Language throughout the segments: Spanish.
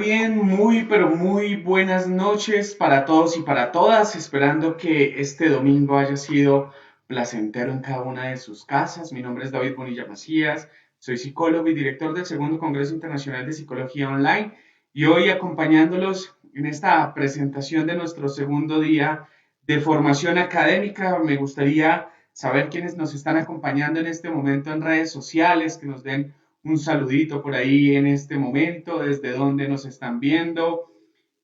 bien, pero muy buenas noches para todos y para todas, esperando que este domingo haya sido placentero en cada una de sus casas. Mi nombre es David Bonilla Macías, soy psicólogo y director del segundo Congreso Internacional de Psicología Online y hoy acompañándolos en esta presentación de nuestro segundo día de formación académica. Me gustaría saber quiénes nos están acompañando en este momento en redes sociales, que nos den un saludito por ahí en este momento, desde dónde nos están viendo,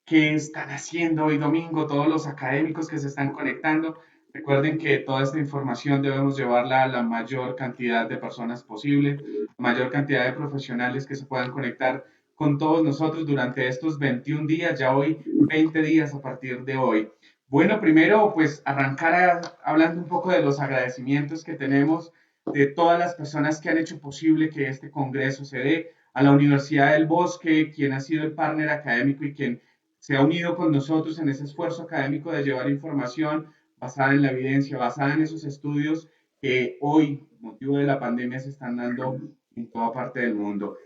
qué están haciendo hoy domingo, todos los académicos que se están conectando. Recuerden que toda esta información debemos llevarla a la mayor cantidad de personas posible, mayor cantidad de profesionales que se puedan conectar con todos nosotros durante estos 21 días, ya hoy 20 días a partir de hoy. Bueno, primero pues hablando un poco de los agradecimientos que tenemos de todas las personas que han hecho posible que este congreso se dé, a la Universidad del Bosque, quien ha sido el partner académico y quien se ha unido con nosotros en ese esfuerzo académico de llevar información basada en la evidencia, basada en esos estudios que hoy, motivo de la pandemia, se están dando en toda parte del mundo.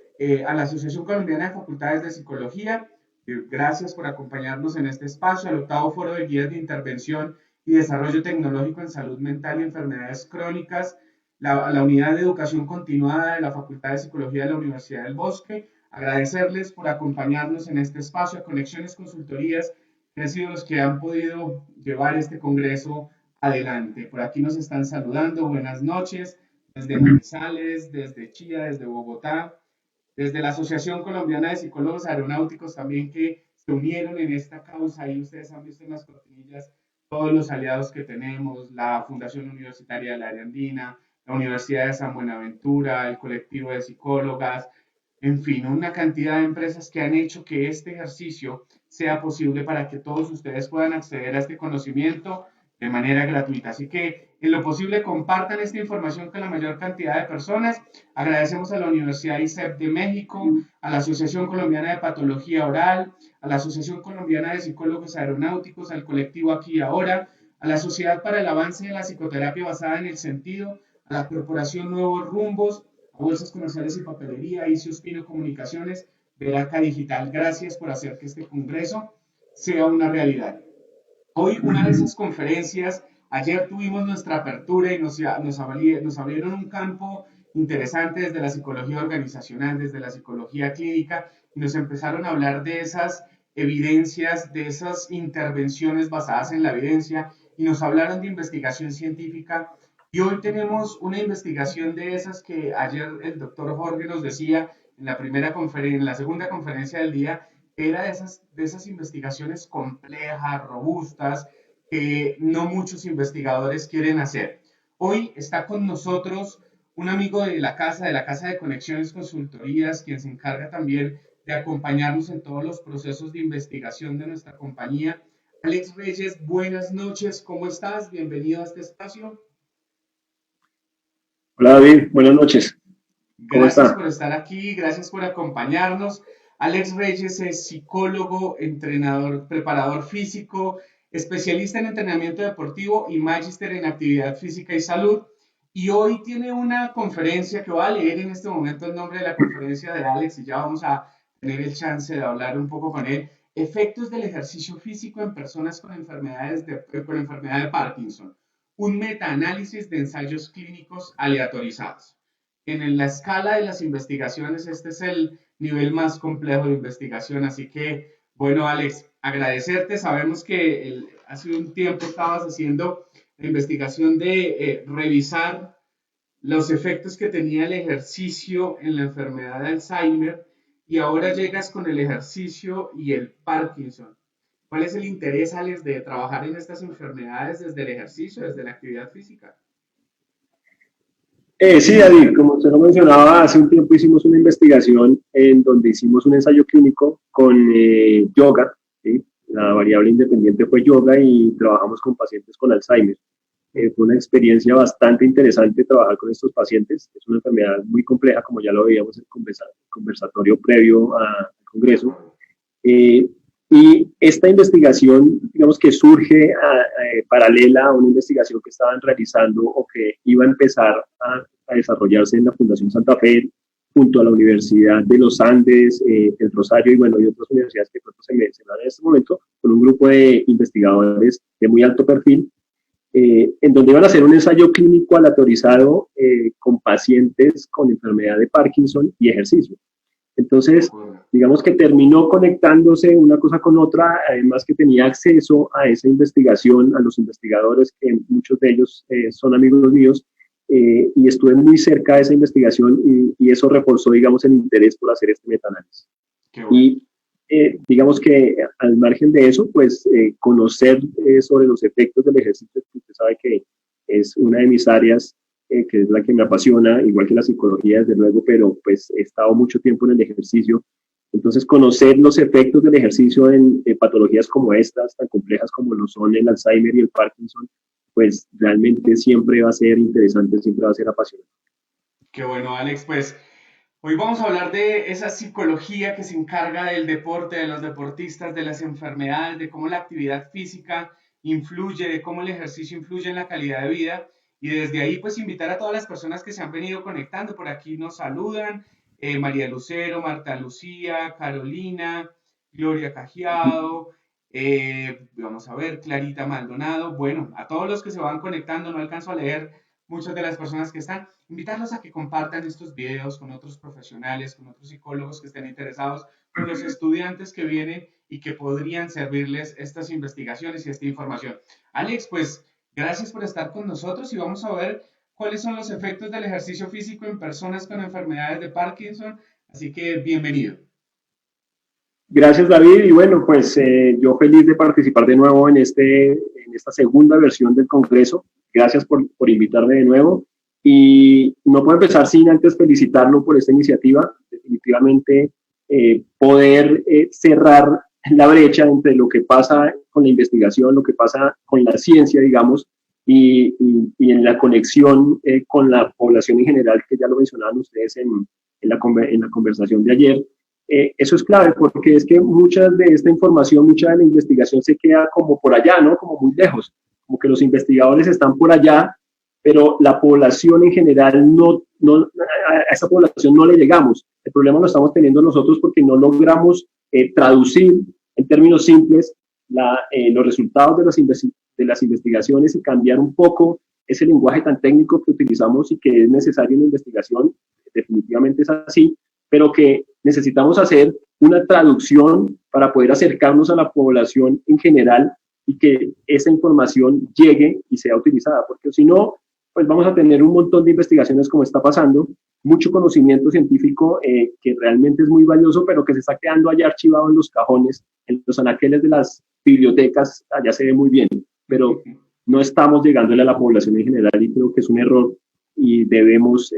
A la Asociación Colombiana de Facultades de Psicología, gracias por acompañarnos en este espacio, al octavo foro de guías de intervención y desarrollo tecnológico en salud mental y enfermedades crónicas, la unidad de educación continuada de la Facultad de Psicología de la Universidad del Bosque. Agradecerles por acompañarnos en este espacio, a Conexiones Consultorías, que han sido los que han podido llevar este congreso adelante. Por aquí nos están saludando, buenas noches, desde Manizales, desde Chía, desde Bogotá, desde la Asociación Colombiana de Psicólogos Aeronáuticos también, que se unieron en esta causa. Y ustedes han visto en las cortinillas todos los aliados que tenemos, la Fundación Universitaria de la Área Andina, la Universidad de San Buenaventura, el colectivo de psicólogas, en fin, una cantidad de empresas que han hecho que este ejercicio sea posible para que todos ustedes puedan acceder a este conocimiento de manera gratuita. Así que, en lo posible, compartan esta información con la mayor cantidad de personas. Agradecemos a la Universidad ISEP de México, a la Asociación Colombiana de Patología Oral, a la Asociación Colombiana de Psicólogos Aeronáuticos, al colectivo Aquí y Ahora, a la Sociedad para el Avance de la Psicoterapia Basada en el Sentido, a la Corporación Nuevos Rumbos, a Bolsas Comerciales y Papelería, ICIOS Pino Comunicaciones, Veraca Digital. Gracias por hacer que este congreso sea una realidad. Hoy una de esas conferencias, ayer tuvimos nuestra apertura y nos abrieron un campo interesante desde la psicología organizacional, desde la psicología clínica, y nos empezaron a hablar de esas evidencias, de esas intervenciones basadas en la evidencia, y nos hablaron de investigación científica. Y hoy tenemos una investigación de esas que ayer el doctor Jorge nos decía en en la segunda conferencia del día, era de esas investigaciones complejas, robustas, que no muchos investigadores quieren hacer. Hoy está con nosotros un amigo de la Casa de Conexiones Consultorías, quien se encarga también de acompañarnos en todos los procesos de investigación de nuestra compañía. Alex Reyes, buenas noches, ¿cómo estás? Bienvenido a este espacio. Hola David, buenas noches. ¿Cómo Gracias está? por estar aquí, gracias por acompañarnos. Alex Reyes es psicólogo, entrenador, preparador físico, especialista en entrenamiento deportivo y magíster en actividad física y salud. Y hoy tiene una conferencia que voy a leer en este momento el nombre de la conferencia de Alex y ya vamos a tener el chance de hablar un poco con él. Efectos del ejercicio físico en personas con enfermedad de Parkinson. Un metaanálisis de ensayos clínicos aleatorizados. En la escala de las investigaciones, este es el nivel más complejo de investigación. Así que, bueno, Alex, agradecerte. Sabemos que hace un tiempo estabas haciendo la investigación de revisar los efectos que tenía el ejercicio en la enfermedad de Alzheimer y ahora llegas con el ejercicio y el Parkinson. ¿Cuál es el interés, Alex, de trabajar en estas enfermedades desde el ejercicio, desde la actividad física? Sí, David, como usted lo mencionaba, hace un tiempo hicimos una investigación en donde hicimos un ensayo clínico con yoga, ¿sí? La variable independiente fue yoga y trabajamos con pacientes con Alzheimer. Fue una experiencia bastante interesante trabajar con estos pacientes. Es una enfermedad muy compleja, como ya lo veíamos en el conversatorio previo al Congreso. Eh, y esta investigación, digamos que surge paralela a una investigación que estaban realizando o que iba a empezar a desarrollarse en la Fundación Santa Fe junto a la Universidad de los Andes, el Rosario y bueno, y otras universidades que pronto se dan en este momento, con un grupo de investigadores de muy alto perfil, en donde iban a hacer un ensayo clínico aleatorizado con pacientes con enfermedad de Parkinson y ejercicio. Entonces, digamos que terminó conectándose una cosa con otra, además que tenía acceso a esa investigación, a los investigadores, que muchos de ellos son amigos míos, y estuve muy cerca de esa investigación y eso reforzó, digamos, el interés por hacer este metaanálisis. Bueno. Y digamos que al margen de eso, pues conocer sobre los efectos del ejercicio, que usted sabe que es una de mis áreas, que es la que me apasiona, igual que la psicología, desde luego, pero pues he estado mucho tiempo en el ejercicio. Entonces, conocer los efectos del ejercicio en patologías como estas, tan complejas como lo son el Alzheimer y el Parkinson, pues realmente siempre va a ser interesante, siempre va a ser apasionante. Qué bueno, Alex, pues hoy vamos a hablar de esa psicología que se encarga del deporte, de los deportistas, de las enfermedades, de cómo la actividad física influye, de cómo el ejercicio influye en la calidad de vida. Y desde ahí, pues invitar a todas las personas que se han venido conectando. Por aquí nos saludan María Lucero, Marta Lucía, Carolina, Gloria Cajiado, vamos a ver, Clarita Maldonado. Bueno, a todos los que se van conectando, no alcanzo a leer muchas de las personas que están, invitarlos a que compartan estos videos con otros profesionales, con otros psicólogos que estén interesados, con los estudiantes que vienen y que podrían servirles estas investigaciones y esta información. Alex, pues gracias por estar con nosotros y vamos a ver cuáles son los efectos del ejercicio físico en personas con enfermedades de Parkinson. Así que bienvenido. Gracias, David. Y bueno, pues yo feliz de participar de nuevo en esta segunda versión del Congreso. Gracias por invitarme de nuevo. Y no puedo empezar sin antes felicitarlo por esta iniciativa. Definitivamente poder cerrar la brecha entre lo que pasa con la investigación, lo que pasa con la ciencia, digamos, y en la conexión con la población en general, que ya lo mencionaban ustedes en la conversación de ayer. Eso es clave porque es que mucha de esta información, mucha de la investigación se queda como por allá, ¿no? Como muy lejos, como que los investigadores están por allá, pero la población en general a esa población no le llegamos. El problema lo estamos teniendo nosotros porque no logramos traducir en términos simples los resultados de las investigaciones y cambiar un poco ese lenguaje tan técnico que utilizamos y que es necesario en la investigación. Definitivamente es así, pero que necesitamos hacer una traducción para poder acercarnos a la población en general y que esa información llegue y sea utilizada, porque si no, pues vamos a tener un montón de investigaciones como está pasando, mucho conocimiento científico que realmente es muy valioso, pero que se está quedando allá archivado en los cajones, en los anaqueles de las bibliotecas, allá se ve muy bien, pero no estamos llegándole a la población en general y creo que es un error y debemos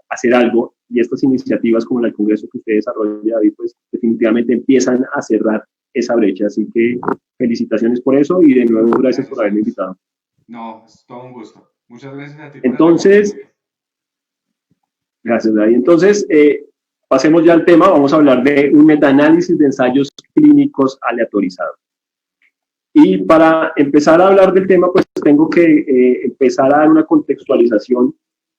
hacer algo, y estas iniciativas como la del Congreso que usted desarrolla, David, pues definitivamente empiezan a cerrar esa brecha, así que felicitaciones por eso y de nuevo gracias por haberme invitado. No, es todo un gusto. Muchas gracias a ti. Entonces, gracias, David. Entonces, pasemos ya al tema, vamos a hablar de un metaanálisis de ensayos clínicos aleatorizados. Y para empezar a hablar del tema, pues tengo que empezar a dar una contextualización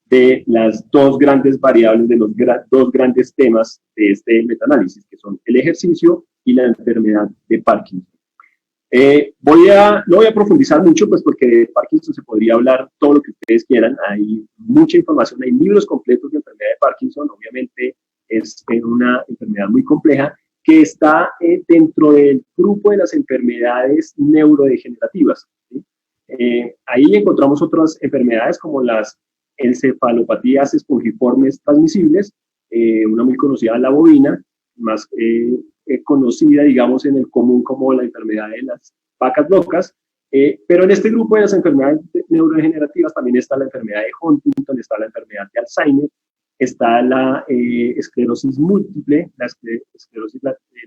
de las dos grandes variables, de los dos grandes temas de este metaanálisis, que son el ejercicio y la enfermedad de Parkinson. No voy a profundizar mucho, pues porque de Parkinson se podría hablar todo lo que ustedes quieran, hay mucha información, hay libros completos de enfermedad de Parkinson, obviamente es una enfermedad muy compleja, que está dentro del grupo de las enfermedades neurodegenerativas. ¿Sí? Ahí encontramos otras enfermedades como las encefalopatías espongiformes transmisibles, una muy conocida, la bovina, más conocida, digamos, en el común como la enfermedad de las vacas locas, pero en este grupo de las enfermedades neurodegenerativas también está la enfermedad de Huntington, está la enfermedad de Alzheimer, está la esclerosis múltiple, la esclerosis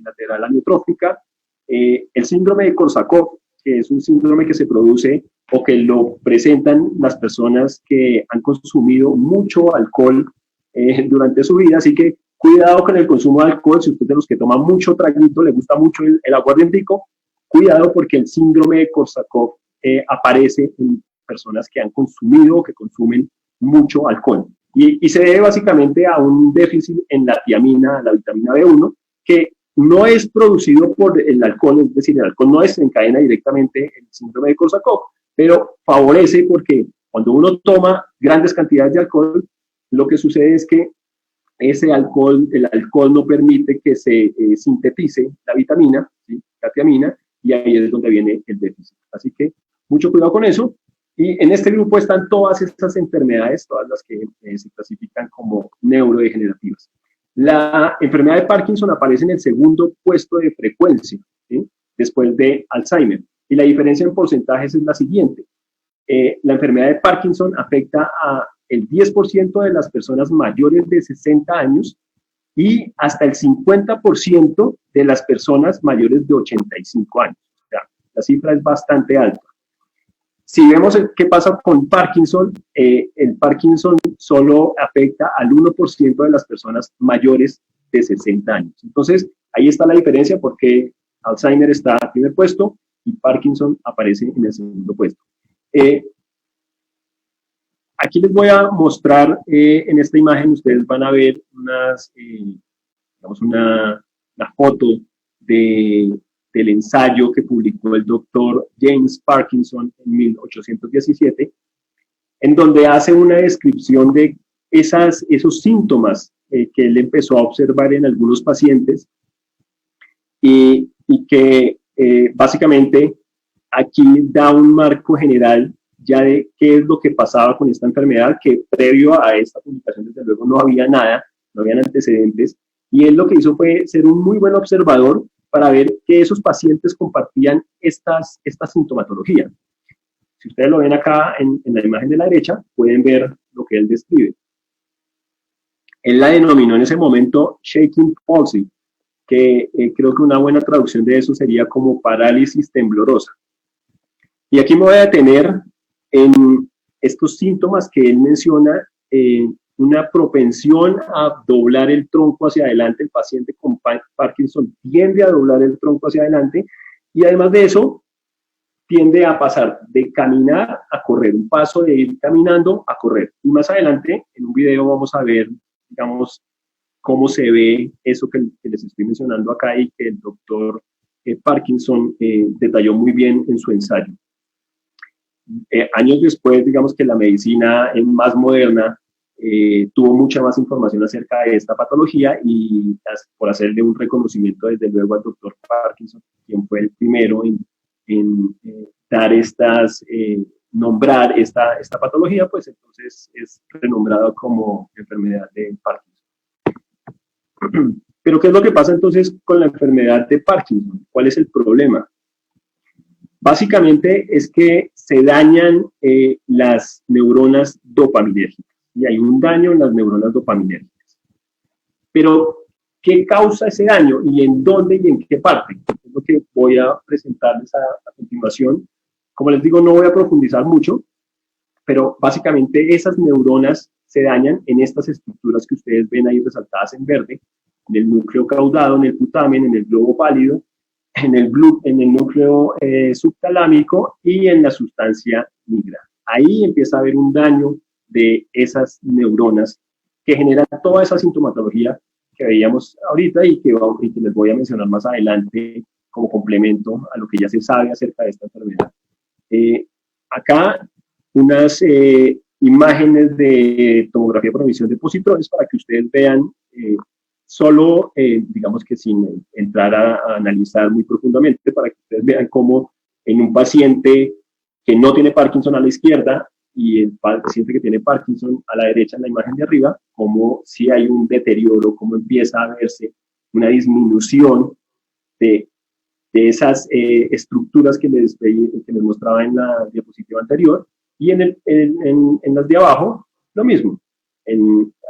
lateral amiotrófica, el síndrome de Korsakoff, que es un síndrome que se produce o que lo presentan las personas que han consumido mucho alcohol durante su vida, así que cuidado con el consumo de alcohol. Si usted es de los que toma mucho traguito, le gusta mucho el aguardientico, cuidado porque el síndrome de Korsakoff aparece en personas que han consumido o que consumen mucho alcohol. Y se debe básicamente a un déficit en la tiamina, la vitamina B1, que no es producido por el alcohol, es decir, el alcohol no desencadena directamente el síndrome de Korsakoff, pero favorece porque cuando uno toma grandes cantidades de alcohol, lo que sucede es que ese alcohol, el alcohol no permite que se sintetice la vitamina, ¿sí? La tiamina, y ahí es donde viene el déficit. Así que mucho cuidado con eso. Y en este grupo están todas estas enfermedades, todas las que se clasifican como neurodegenerativas. La enfermedad de Parkinson aparece en el segundo puesto de frecuencia, ¿sí? Después de Alzheimer. Y la diferencia en porcentajes es la siguiente. La enfermedad de Parkinson afecta a el 10% de las personas mayores de 60 años y hasta el 50% de las personas mayores de 85 años. O sea, la cifra es bastante alta. Si vemos qué pasa con Parkinson, el Parkinson solo afecta al 1% de las personas mayores de 60 años. Entonces, ahí está la diferencia porque Alzheimer está en primer puesto y Parkinson aparece en el segundo puesto. Aquí les voy a mostrar en esta imagen, ustedes van a ver digamos una foto del ensayo que publicó el doctor James Parkinson en 1817, en donde hace una descripción de esos síntomas que él empezó a observar en algunos pacientes y que básicamente aquí da un marco general ya de qué es lo que pasaba con esta enfermedad, que previo a esta publicación desde luego no había nada, no habían antecedentes, y él lo que hizo fue ser un muy buen observador para ver que esos pacientes compartían esta sintomatología. Si ustedes lo ven acá en la imagen de la derecha, pueden ver lo que él describe. Él la denominó en ese momento shaking palsy, que creo que una buena traducción de eso sería como parálisis temblorosa. Y aquí me voy a detener en estos síntomas que él menciona, una propensión a doblar el tronco hacia adelante. El paciente con Parkinson tiende a doblar el tronco hacia adelante y además de eso tiende a pasar de caminar a correr, un paso de ir caminando a correr. Y más adelante en un video vamos a ver, digamos, cómo se ve eso que les estoy mencionando acá y que el doctor Parkinson detalló muy bien en su ensayo. Años después, digamos que la medicina más moderna tuvo mucha más información acerca de esta patología y por hacerle un reconocimiento desde luego al doctor Parkinson, quien fue el primero en dar nombrar esta patología, pues entonces es renombrado como enfermedad de Parkinson. Pero ¿qué es lo que pasa entonces con la enfermedad de Parkinson? ¿Cuál es el problema? Básicamente es que se dañan las neuronas dopaminérgicas y hay un daño en las neuronas dopaminérgicas. Pero, ¿qué causa ese daño y en dónde y en qué parte? Es lo que voy a presentarles a continuación. Como les digo, no voy a profundizar mucho, pero básicamente esas neuronas se dañan en estas estructuras que ustedes ven ahí resaltadas en verde, en el núcleo caudado, en el putamen, en el globo pálido, en el núcleo subtalámico y en la sustancia nigra. Ahí empieza a haber un daño de esas neuronas que generan toda esa sintomatología que veíamos ahorita y que les voy a mencionar más adelante como complemento a lo que ya se sabe acerca de esta enfermedad. Acá unas imágenes de tomografía por emisión de positrones para que ustedes vean solo, digamos que sin entrar a analizar muy profundamente, para que ustedes vean cómo en un paciente que no tiene Parkinson a la izquierda y el paciente que tiene Parkinson a la derecha en la imagen de arriba, cómo si hay un deterioro, cómo empieza a verse una disminución de esas estructuras que les mostraba en la diapositiva anterior, y en las de abajo, lo mismo.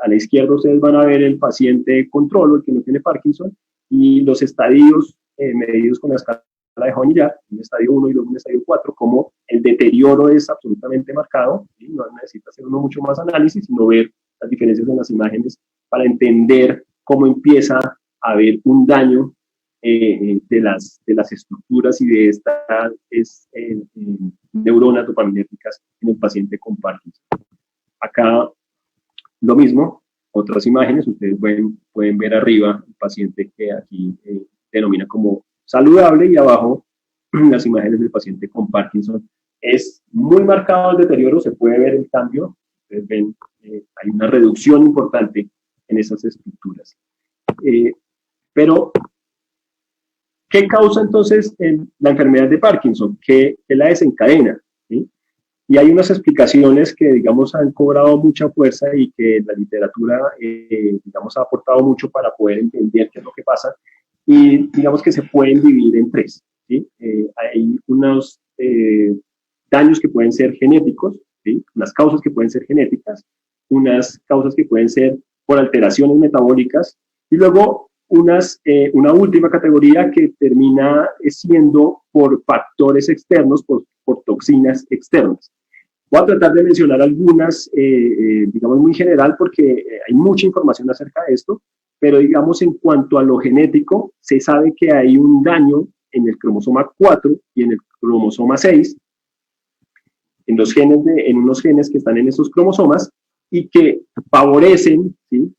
A la izquierda ustedes van a ver el paciente control, o el que no tiene Parkinson, y los estadios medidos con la escala de Honig-Jack, un estadio 1 y luego un estadio 4, como el deterioro es absolutamente marcado, ¿sí? No necesita hacer uno mucho más análisis, sino ver las diferencias en las imágenes para entender cómo empieza a haber un daño de las estructuras y de estas neuronas dopaminérgicas en el paciente con Parkinson. Acá Lo mismo, otras imágenes, ustedes pueden ver arriba el paciente que aquí denomina como saludable y abajo las imágenes del paciente con Parkinson. Es muy marcado el deterioro, se puede ver el cambio, ustedes ven, hay una reducción importante en esas estructuras. Pero, ¿qué causa entonces la enfermedad de Parkinson? ¿Qué la desencadena? ¿Sí? Y hay unas explicaciones que, digamos, han cobrado mucha fuerza y que la literatura, digamos, ha aportado mucho para poder entender qué es lo que pasa. Y digamos que se pueden dividir en tres. ¿Sí? Hay unos daños que pueden ser genéticos, ¿sí? Unas causas que pueden ser genéticas, unas causas que pueden ser por alteraciones metabólicas, y luego una última categoría que termina siendo por factores externos, por toxinas externas. Voy a tratar de mencionar algunas, digamos, muy general, porque hay mucha información acerca de esto, pero digamos, en cuanto a lo genético, se sabe que hay un daño en el cromosoma 4 y en el cromosoma 6, en unos genes que están en esos cromosomas y que favorecen, ¿sí?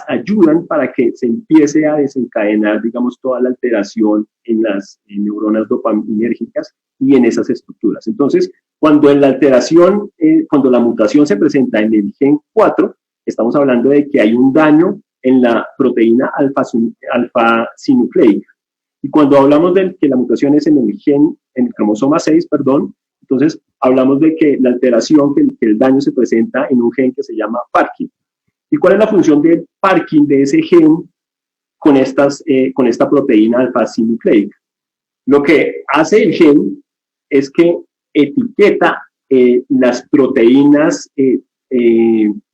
Ayudan para que se empiece a desencadenar, digamos, toda la alteración en las neuronas dopaminérgicas y en esas estructuras. Entonces, cuando la mutación se presenta en el gen 4, estamos hablando de que hay un daño en la proteína alfa-sinucleica. Y cuando hablamos de que la mutación es en el cromosoma 6, perdón, entonces hablamos de que la alteración, que el daño se presenta en un gen que se llama Parkin. ¿Y cuál es la función del Parkin, de ese gen, con esta proteína alfa-sinucleica? Lo que hace el gen es que etiqueta las proteínas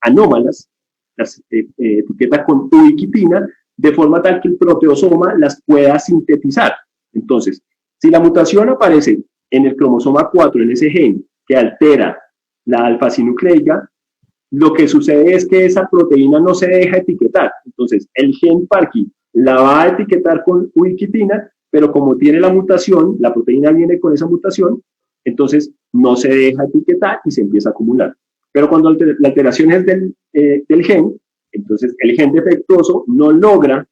anómalas, las etiqueta con ubiquitina, de forma tal que el proteosoma las pueda sintetizar. Entonces, si la mutación aparece en el cromosoma 4, en ese gen que altera la alfa-sinucleica, lo que sucede es que esa proteína no se deja etiquetar. Entonces, el gen Parkin la va a etiquetar con ubiquitina, pero como tiene la mutación, la proteína viene con esa mutación, entonces no se deja etiquetar y se empieza a acumular. Pero cuando la alteración es del gen, entonces el gen defectuoso no logra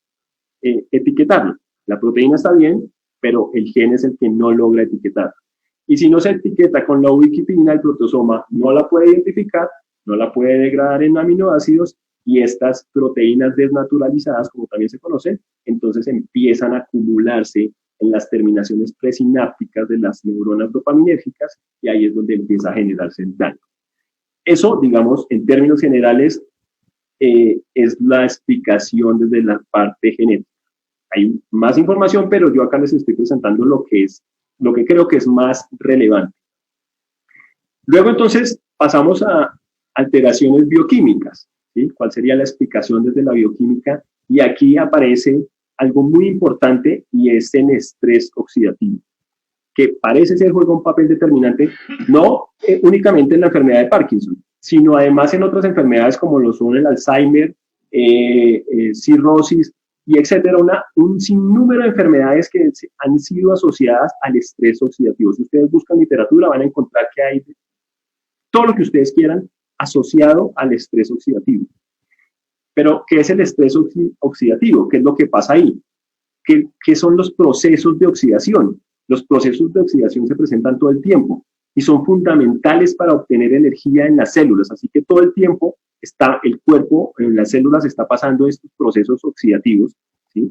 etiquetarlo. La proteína está bien, pero el gen es el que no logra etiquetar. Y si no se etiqueta con la ubiquitina, el proteosoma no la puede identificar, no la puede degradar en aminoácidos, y estas proteínas desnaturalizadas, como también se conocen, entonces empiezan a acumularse en las terminaciones presinápticas de las neuronas dopaminérgicas, y ahí es donde empieza a generarse el daño. Eso, digamos, en términos generales, es la explicación desde la parte genética. Hay más información, pero yo acá les estoy presentando lo que creo que es más relevante. Luego, entonces, pasamos a alteraciones bioquímicas, ¿sí? ¿Cuál sería la explicación desde la bioquímica? Y aquí aparece algo muy importante, y es el estrés oxidativo, que parece ser juega un papel determinante, no únicamente en la enfermedad de Parkinson, sino además en otras enfermedades como lo son el Alzheimer, cirrosis, y etcétera, un sinnúmero de enfermedades que han sido asociadas al estrés oxidativo. Si ustedes buscan literatura, van a encontrar que hay todo lo que ustedes quieran asociado al estrés oxidativo. Pero, ¿qué es el estrés oxidativo? ¿Qué es lo que pasa ahí? ¿Qué son los procesos de oxidación? Los procesos de oxidación se presentan todo el tiempo y son fundamentales para obtener energía en las células. Así que todo el tiempo el cuerpo, en las células, está pasando estos procesos oxidativos, ¿sí?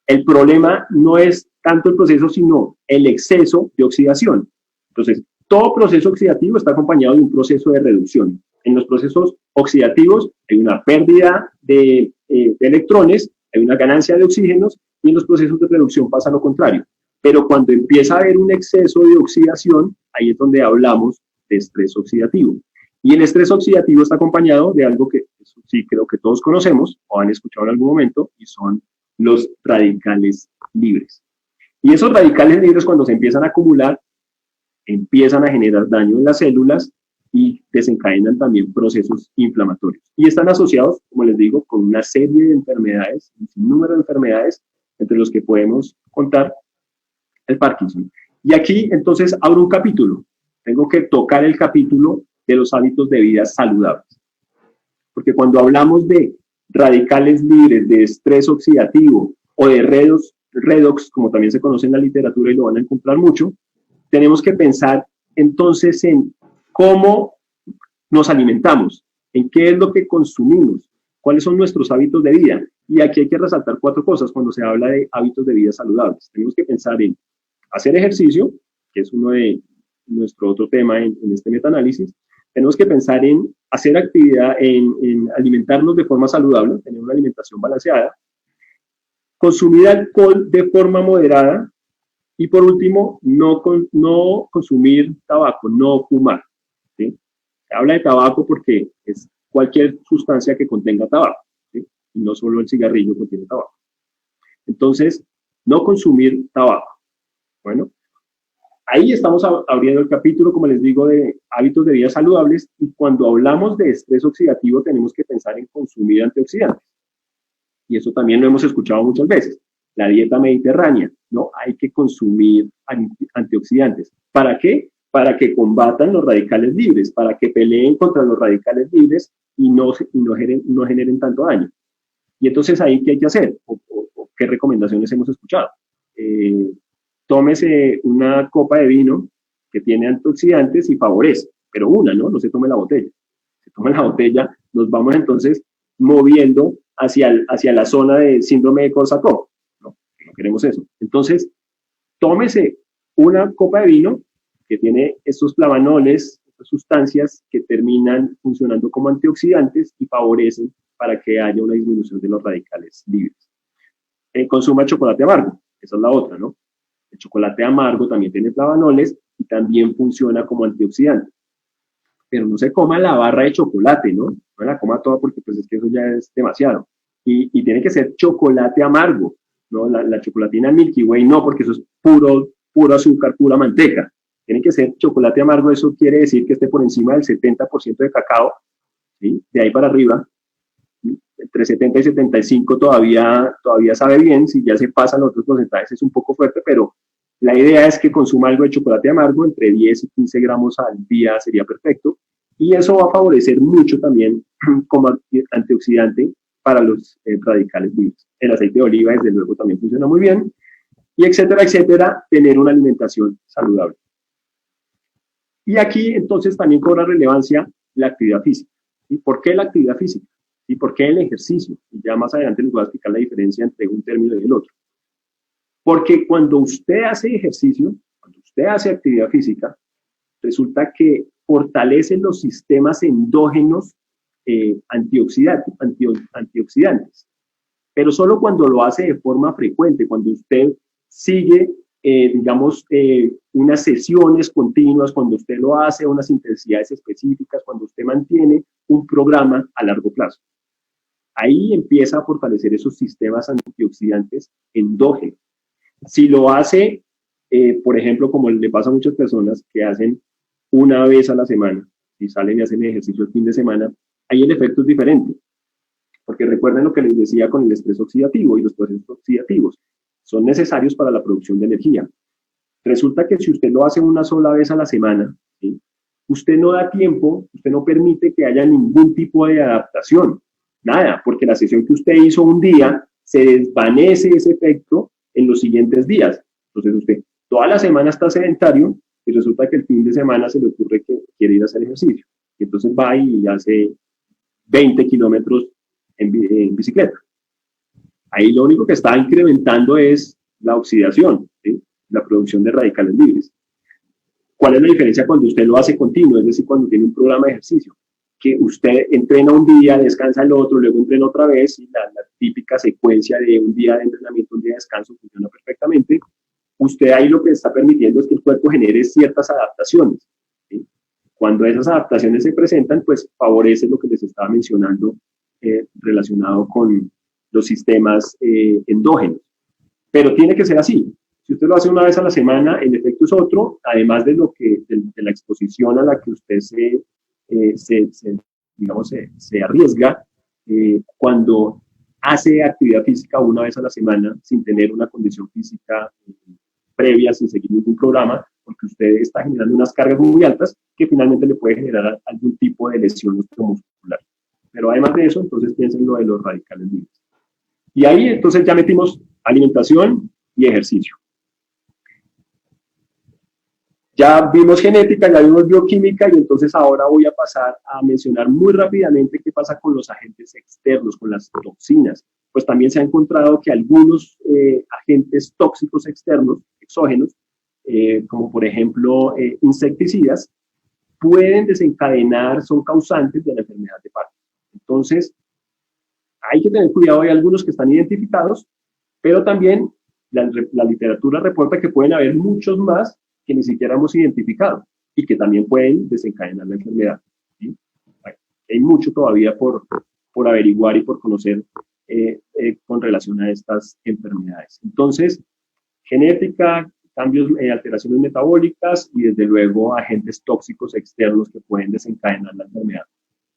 El problema no es tanto el proceso, sino el exceso de oxidación. Entonces, todo proceso oxidativo está acompañado de un proceso de reducción. En los procesos oxidativos hay una pérdida de electrones, hay una ganancia de oxígenos, y en los procesos de reducción pasa lo contrario. Pero cuando empieza a haber un exceso de oxidación, ahí es donde hablamos de estrés oxidativo. Y el estrés oxidativo está acompañado de algo que sí creo que todos conocemos o han escuchado en algún momento, y son los radicales libres. Y esos radicales libres, cuando se empiezan a acumular, empiezan a generar daño en las células y desencadenan también procesos inflamatorios. Y están asociados, como les digo, con una serie de enfermedades, un sinnúmero de enfermedades, entre los que podemos contar el Parkinson. Y aquí, entonces, abro un capítulo. Tengo que tocar el capítulo de los hábitos de vida saludables. porque cuando hablamos de radicales libres, de estrés oxidativo o de redox, como también se conoce en la literatura y lo van a encontrar mucho, tenemos que pensar entonces en cómo nos alimentamos, en qué es lo que consumimos, cuáles son nuestros hábitos de vida. Y aquí hay que resaltar 4 cosas cuando se habla de hábitos de vida saludables. Tenemos que pensar en hacer ejercicio, que es uno de nuestro otro tema en este metaanálisis. Tenemos que pensar en hacer actividad, en alimentarnos de forma saludable, tener una alimentación balanceada, consumir alcohol de forma moderada y por último, no consumir tabaco, no fumar. ¿Sí? Se habla de tabaco porque es cualquier sustancia que contenga tabaco, ¿sí? Y no solo el cigarrillo contiene tabaco. Entonces, no consumir tabaco. Bueno, ahí estamos abriendo el capítulo, como les digo, de hábitos de vida saludables, y cuando hablamos de estrés oxidativo tenemos que pensar en consumir antioxidantes. Y eso también lo hemos escuchado muchas veces. La dieta mediterránea, ¿no? Hay que consumir antioxidantes. ¿Para qué? Para que combatan los radicales libres, para que peleen contra los radicales libres y no generen tanto daño. Y entonces ahí, ¿qué hay que hacer? ¿O qué recomendaciones hemos escuchado? Tómese una copa de vino que tiene antioxidantes y favorece, pero una, ¿no? No se tome la botella. Se toma la botella, nos vamos entonces moviendo hacia la zona de síndrome de Korsakoff. No queremos eso. Entonces, tómese una copa de vino que tiene estos flavanoles, estas sustancias que terminan funcionando como antioxidantes y favorecen para que haya una disminución de los radicales libres. Consuma chocolate amargo, esa es la otra, ¿no? El chocolate amargo también tiene flavanoles y también funciona como antioxidante. Pero no se coma la barra de chocolate, ¿no? No la coma toda porque pues es que eso ya es demasiado. Y tiene que ser chocolate amargo, ¿no? La chocolatina Milky Way no, porque eso es puro azúcar, pura manteca. Tiene que ser chocolate amargo, eso quiere decir que esté por encima del 70% de cacao, ¿sí? De ahí para arriba, entre 70 y 75 todavía sabe bien, si ya se pasan los otros porcentajes es un poco fuerte, pero la idea es que consuma algo de chocolate amargo, entre 10 y 15 gramos al día sería perfecto, y eso va a favorecer mucho también como antioxidante para los radicales libres. El aceite de oliva, desde luego, también funciona muy bien, y etcétera, tener una alimentación saludable. Y aquí entonces también cobra relevancia la actividad física. ¿Y por qué la actividad física? ¿Y por qué el ejercicio? Y ya más adelante les voy a explicar la diferencia entre un término y el otro. Porque cuando usted hace ejercicio, cuando usted hace actividad física, resulta que fortalece los sistemas endógenos antioxidantes. Pero solo cuando lo hace de forma frecuente, cuando usted sigue, unas sesiones continuas, cuando usted lo hace a unas intensidades específicas, cuando usted mantiene un programa a largo plazo. Ahí empieza a fortalecer esos sistemas antioxidantes endógenos. Si lo hace, por ejemplo, como le pasa a muchas personas que hacen una vez a la semana y salen y hacen ejercicio el fin de semana, ahí el efecto es diferente. Porque recuerden lo que les decía con el estrés oxidativo y los procesos oxidativos. Son necesarios para la producción de energía. Resulta que si usted lo hace una sola vez a la semana, ¿sí? Usted no da tiempo, usted no permite que haya ningún tipo de adaptación. Nada, porque la sesión que usted hizo un día, se desvanece ese efecto en los siguientes días. Entonces usted toda la semana está sedentario y resulta que el fin de semana se le ocurre que quiere ir a hacer ejercicio. Y entonces va y hace 20 kilómetros en bicicleta. Ahí lo único que está incrementando es la oxidación, ¿sí? La producción de radicales libres. ¿Cuál es la diferencia cuando usted lo hace continuo? Es decir, cuando tiene un programa de ejercicio, que usted entrena un día, descansa el otro, luego entrena otra vez, y la típica secuencia de un día de entrenamiento, un día de descanso funciona perfectamente. Usted ahí lo que está permitiendo es que el cuerpo genere ciertas adaptaciones, ¿sí? Cuando esas adaptaciones se presentan, pues favorece lo que les estaba mencionando relacionado con los sistemas endógenos. Pero tiene que ser así. Si usted lo hace una vez a la semana, el efecto es otro, además de la exposición a la que usted se arriesga cuando hace actividad física una vez a la semana sin tener una condición física previa, sin seguir ningún programa, porque usted está generando unas cargas muy altas que finalmente le puede generar algún tipo de lesión muscular. Pero además de eso, entonces piensen lo de los radicales libres. Y ahí entonces ya metimos alimentación y ejercicio. Ya vimos genética, ya vimos bioquímica y entonces ahora voy a pasar a mencionar muy rápidamente qué pasa con los agentes externos, con las toxinas. Pues también se ha encontrado que algunos agentes tóxicos externos, exógenos, como por ejemplo insecticidas, pueden desencadenar, son causantes de la enfermedad de Parkinson. Entonces, hay que tener cuidado, hay algunos que están identificados, pero también la literatura reporta que pueden haber muchos más que ni siquiera hemos identificado y que también pueden desencadenar la enfermedad. ¿Sí? Hay mucho todavía por averiguar y por conocer con relación a estas enfermedades. Entonces, genética, cambios, alteraciones metabólicas y desde luego agentes tóxicos externos que pueden desencadenar la enfermedad.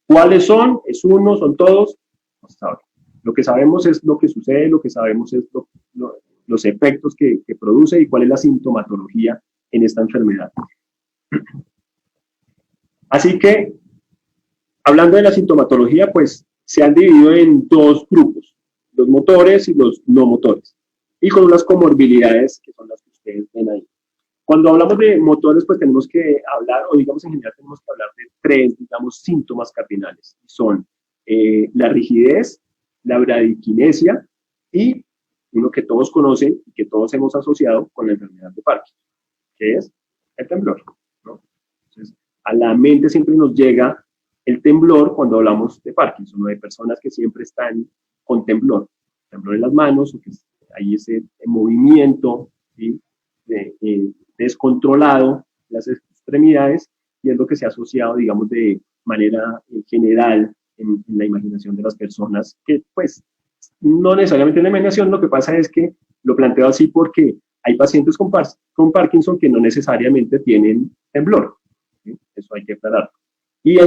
¿Cuáles son? ¿Es uno? ¿Son todos? No se sabe. Lo que sabemos es lo que sucede, lo que sabemos es los efectos que produce y cuál es la sintomatología en esta enfermedad. Así que, hablando de la sintomatología, pues se han dividido en dos grupos, los motores y los no motores, y con unas comorbilidades que son las que ustedes ven ahí. Cuando hablamos de motores, pues tenemos que hablar, o digamos en general tenemos que hablar de tres, digamos, síntomas cardinales. Son la rigidez, la bradiquinesia y uno que todos conocen y que todos hemos asociado con la enfermedad de Parkinson, que es el temblor, ¿no? Entonces, a la mente siempre nos llega el temblor cuando hablamos de Parkinson, ¿no? De personas que siempre están con temblor en las manos, o que hay ese movimiento, ¿sí? Descontrolado, las extremidades, y es lo que se ha asociado, digamos, de manera general en la imaginación de las personas, que pues no necesariamente en la imaginación, lo que pasa es que lo planteo así porque hay pacientes con Parkinson que no necesariamente tienen temblor, ¿sí? Eso hay que aclarar. Y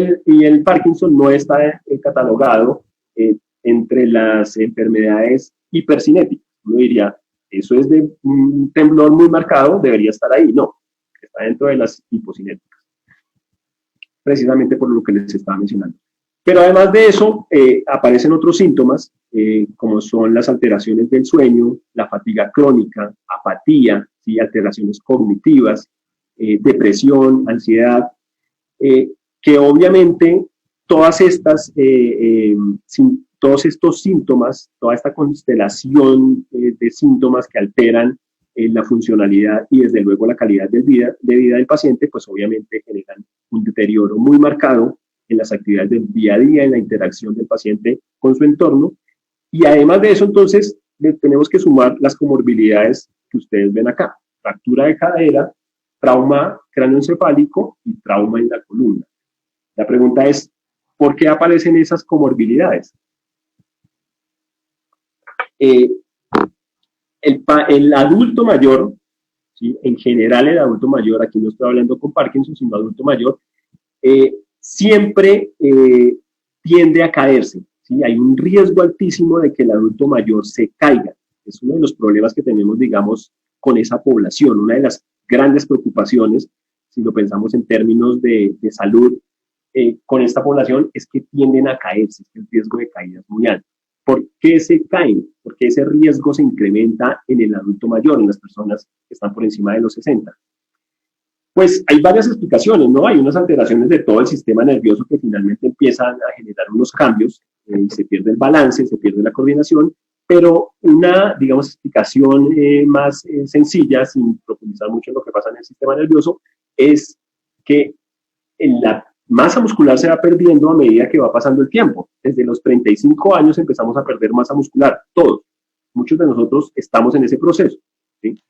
el Parkinson no está catalogado entre las enfermedades hipercinéticas. Uno diría, eso es de un temblor muy marcado, debería estar ahí. No, está dentro de las hipocinéticas, precisamente por lo que les estaba mencionando. Pero además de eso, aparecen otros síntomas, como son las alteraciones del sueño, la fatiga crónica, apatía, ¿sí? Alteraciones cognitivas, depresión, ansiedad, que obviamente todas estas, todos estos síntomas, toda esta constelación de síntomas que alteran la funcionalidad y desde luego la calidad de vida del paciente, pues obviamente generan un deterioro muy marcado en las actividades del día a día, en la interacción del paciente con su entorno. Y además de eso, entonces, tenemos que sumar las comorbilidades que ustedes ven acá: fractura de cadera, trauma cráneoencefálico y trauma en la columna. La pregunta es, ¿por qué aparecen esas comorbilidades? El adulto mayor, ¿sí? En general el adulto mayor, aquí no estoy hablando con Parkinson, sino adulto mayor, siempre tiende a caerse, ¿sí? Hay un riesgo altísimo de que el adulto mayor se caiga. Es uno de los problemas que tenemos, digamos, con esa población. Una de las grandes preocupaciones, si lo pensamos en términos de salud, con esta población es que tienden a caerse, el riesgo de caída es muy alto. ¿Por qué se caen? Porque ese riesgo se incrementa en el adulto mayor, en las personas que están por encima de los 60. Pues hay varias explicaciones, ¿no? Hay unas alteraciones de todo el sistema nervioso que finalmente empiezan a generar unos cambios, se pierde el balance, se pierde la coordinación, pero una, digamos, explicación más sencilla, sin profundizar mucho en lo que pasa en el sistema nervioso, es que la masa muscular se va perdiendo a medida que va pasando el tiempo. Desde los 35 años empezamos a perder masa muscular, todos. Muchos de nosotros estamos en ese proceso, ¿sí?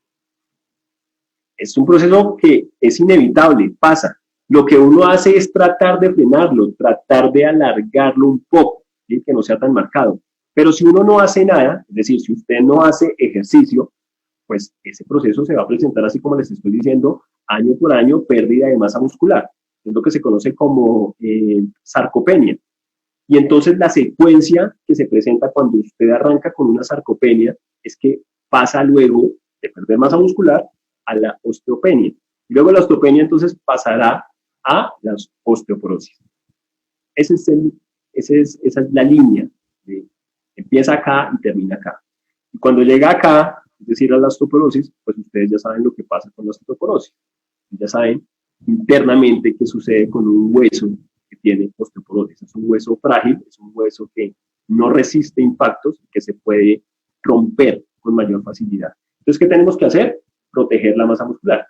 Es un proceso que es inevitable, pasa. Lo que uno hace es tratar de frenarlo, tratar de alargarlo un poco, ¿sí? Que no sea tan marcado. Pero si uno no hace nada, es decir, si usted no hace ejercicio, pues ese proceso se va a presentar así como les estoy diciendo, año por año, pérdida de masa muscular. Es lo que se conoce como sarcopenia. Y entonces la secuencia que se presenta cuando usted arranca con una sarcopenia es que pasa luego de perder masa muscular a la osteopenia. Y luego la osteopenia entonces pasará a la osteoporosis. Ese es esa es la línea. Empieza acá y termina acá. Y cuando llega acá, es decir, a la osteoporosis, pues ustedes ya saben lo que pasa con la osteoporosis. Ya saben internamente qué sucede con un hueso que tiene osteoporosis. Es un hueso frágil, es un hueso que no resiste impactos, que se puede romper con mayor facilidad. Entonces, ¿qué tenemos que hacer? Proteger la masa muscular.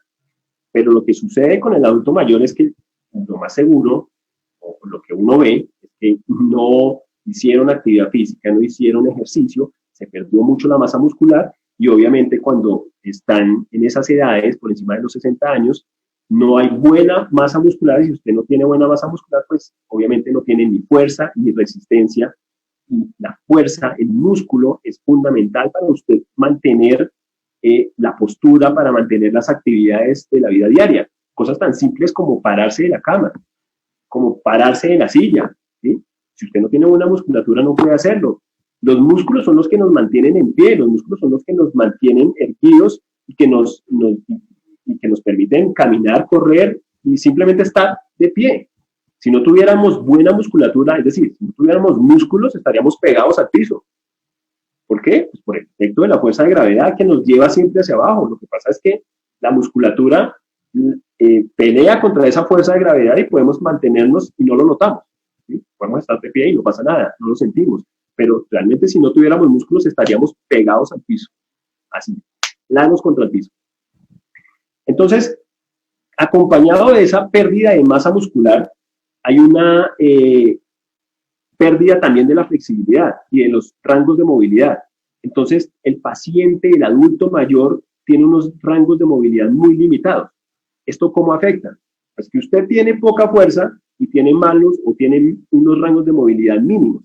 Pero lo que sucede con el adulto mayor es que lo más seguro, o lo que uno ve, es que no hicieron actividad física, no hicieron ejercicio, se perdió mucho la masa muscular y obviamente cuando están en esas edades, por encima de los 60 años, no hay buena masa muscular y si usted no tiene buena masa muscular, pues obviamente no tiene ni fuerza ni resistencia. Y la fuerza, el músculo es fundamental para usted mantener la postura, para mantener las actividades de la vida diaria. Cosas tan simples como pararse de la cama, como pararse de la silla, ¿sí? Si usted no tiene buena musculatura no puede hacerlo. Los músculos son los que nos mantienen en pie, los músculos son los que nos mantienen erguidos y que nos permiten caminar, correr y simplemente estar de pie. Si no tuviéramos buena musculatura, es decir, si no tuviéramos músculos, estaríamos pegados al piso. ¿Por qué? Pues por el efecto de la fuerza de gravedad que nos lleva siempre hacia abajo. Lo que pasa es que la musculatura pelea contra esa fuerza de gravedad y podemos mantenernos y no lo notamos, ¿sí? Podemos estar de pie y no pasa nada, no lo sentimos. Pero realmente si no tuviéramos músculos estaríamos pegados al piso, así, planos contra el piso. Entonces, acompañado de esa pérdida de masa muscular, hay una pérdida también de la flexibilidad y de los rangos de movilidad. Entonces, el paciente, el adulto mayor, tiene unos rangos de movilidad muy limitados. ¿Esto cómo afecta? Pues que usted tiene poca fuerza y tiene malos o tiene unos rangos de movilidad mínimos.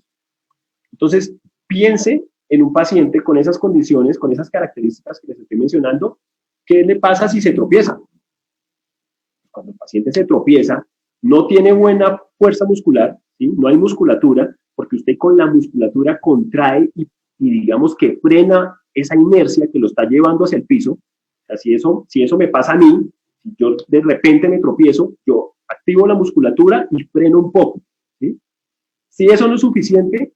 Entonces, piense en un paciente con esas condiciones, con esas características que les estoy mencionando, ¿qué le pasa si se tropieza? Cuando el paciente se tropieza, no tiene buena fuerza muscular, ¿sí? No hay musculatura, porque usted con la musculatura contrae y digamos que frena esa inercia que lo está llevando hacia el piso. O sea, si eso me pasa a mí, si yo de repente me tropiezo, yo activo la musculatura y freno un poco, ¿sí? Si eso no es suficiente,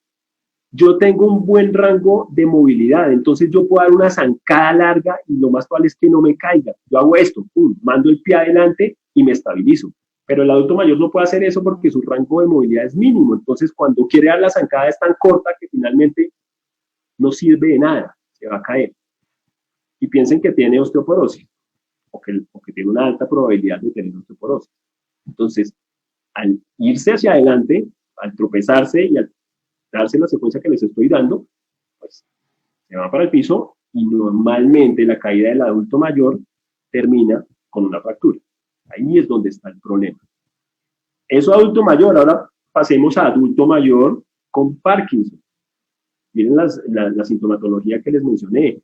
yo tengo un buen rango de movilidad, entonces yo puedo dar una zancada larga y lo más probable es que no me caiga. Yo hago esto, mando el pie adelante y me estabilizo. Pero el adulto mayor no puede hacer eso porque su rango de movilidad es mínimo. Entonces, cuando quiere dar la zancada es tan corta que finalmente no sirve de nada, se va a caer. Y piensen que tiene osteoporosis o que tiene una alta probabilidad de tener osteoporosis. Entonces, al irse hacia adelante, al tropezarse y al darse la secuencia que les estoy dando, pues se va para el piso y normalmente la caída del adulto mayor termina con una fractura. Ahí es donde está el problema. Eso adulto mayor, ahora pasemos a adulto mayor con Parkinson. Miren la sintomatología que les mencioné.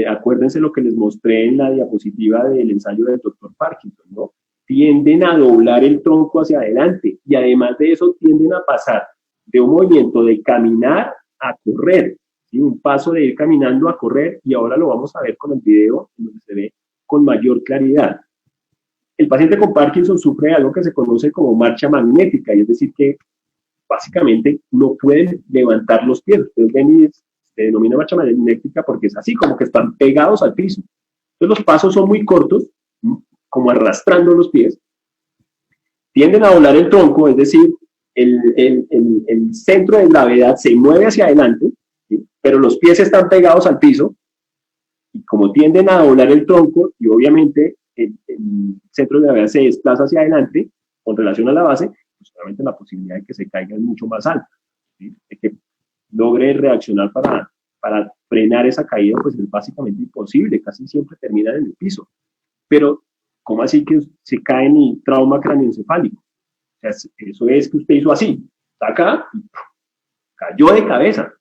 Acuérdense lo que les mostré en la diapositiva del ensayo del doctor Parkinson, ¿no? Tienden a doblar el tronco hacia adelante y además de eso tienden a pasar de un movimiento de caminar a correr, ¿sí? Un paso de ir caminando a correr y ahora lo vamos a ver con el video donde se ve con mayor claridad. El paciente con Parkinson sufre de algo que se conoce como marcha magnética, y es decir que básicamente no pueden levantar los pies. Ustedes ven y se denomina marcha magnética porque es así, como que están pegados al piso. Entonces los pasos son muy cortos, como arrastrando los pies. Tienden a doblar el tronco, es decir, el centro de gravedad se mueve hacia adelante, ¿sí? Pero los pies están pegados al piso, y como tienden a doblar el tronco, y obviamente el centro de gravedad se desplaza hacia adelante con relación a la base, pues obviamente la posibilidad de que se caiga es mucho más alta, ¿sí? De que logre reaccionar para frenar esa caída, pues es básicamente imposible, casi siempre terminan en el piso. Pero, ¿cómo así que se caen y trauma craneoencefálico? O sea, eso es que usted hizo así, está acá y cayó de cabeza.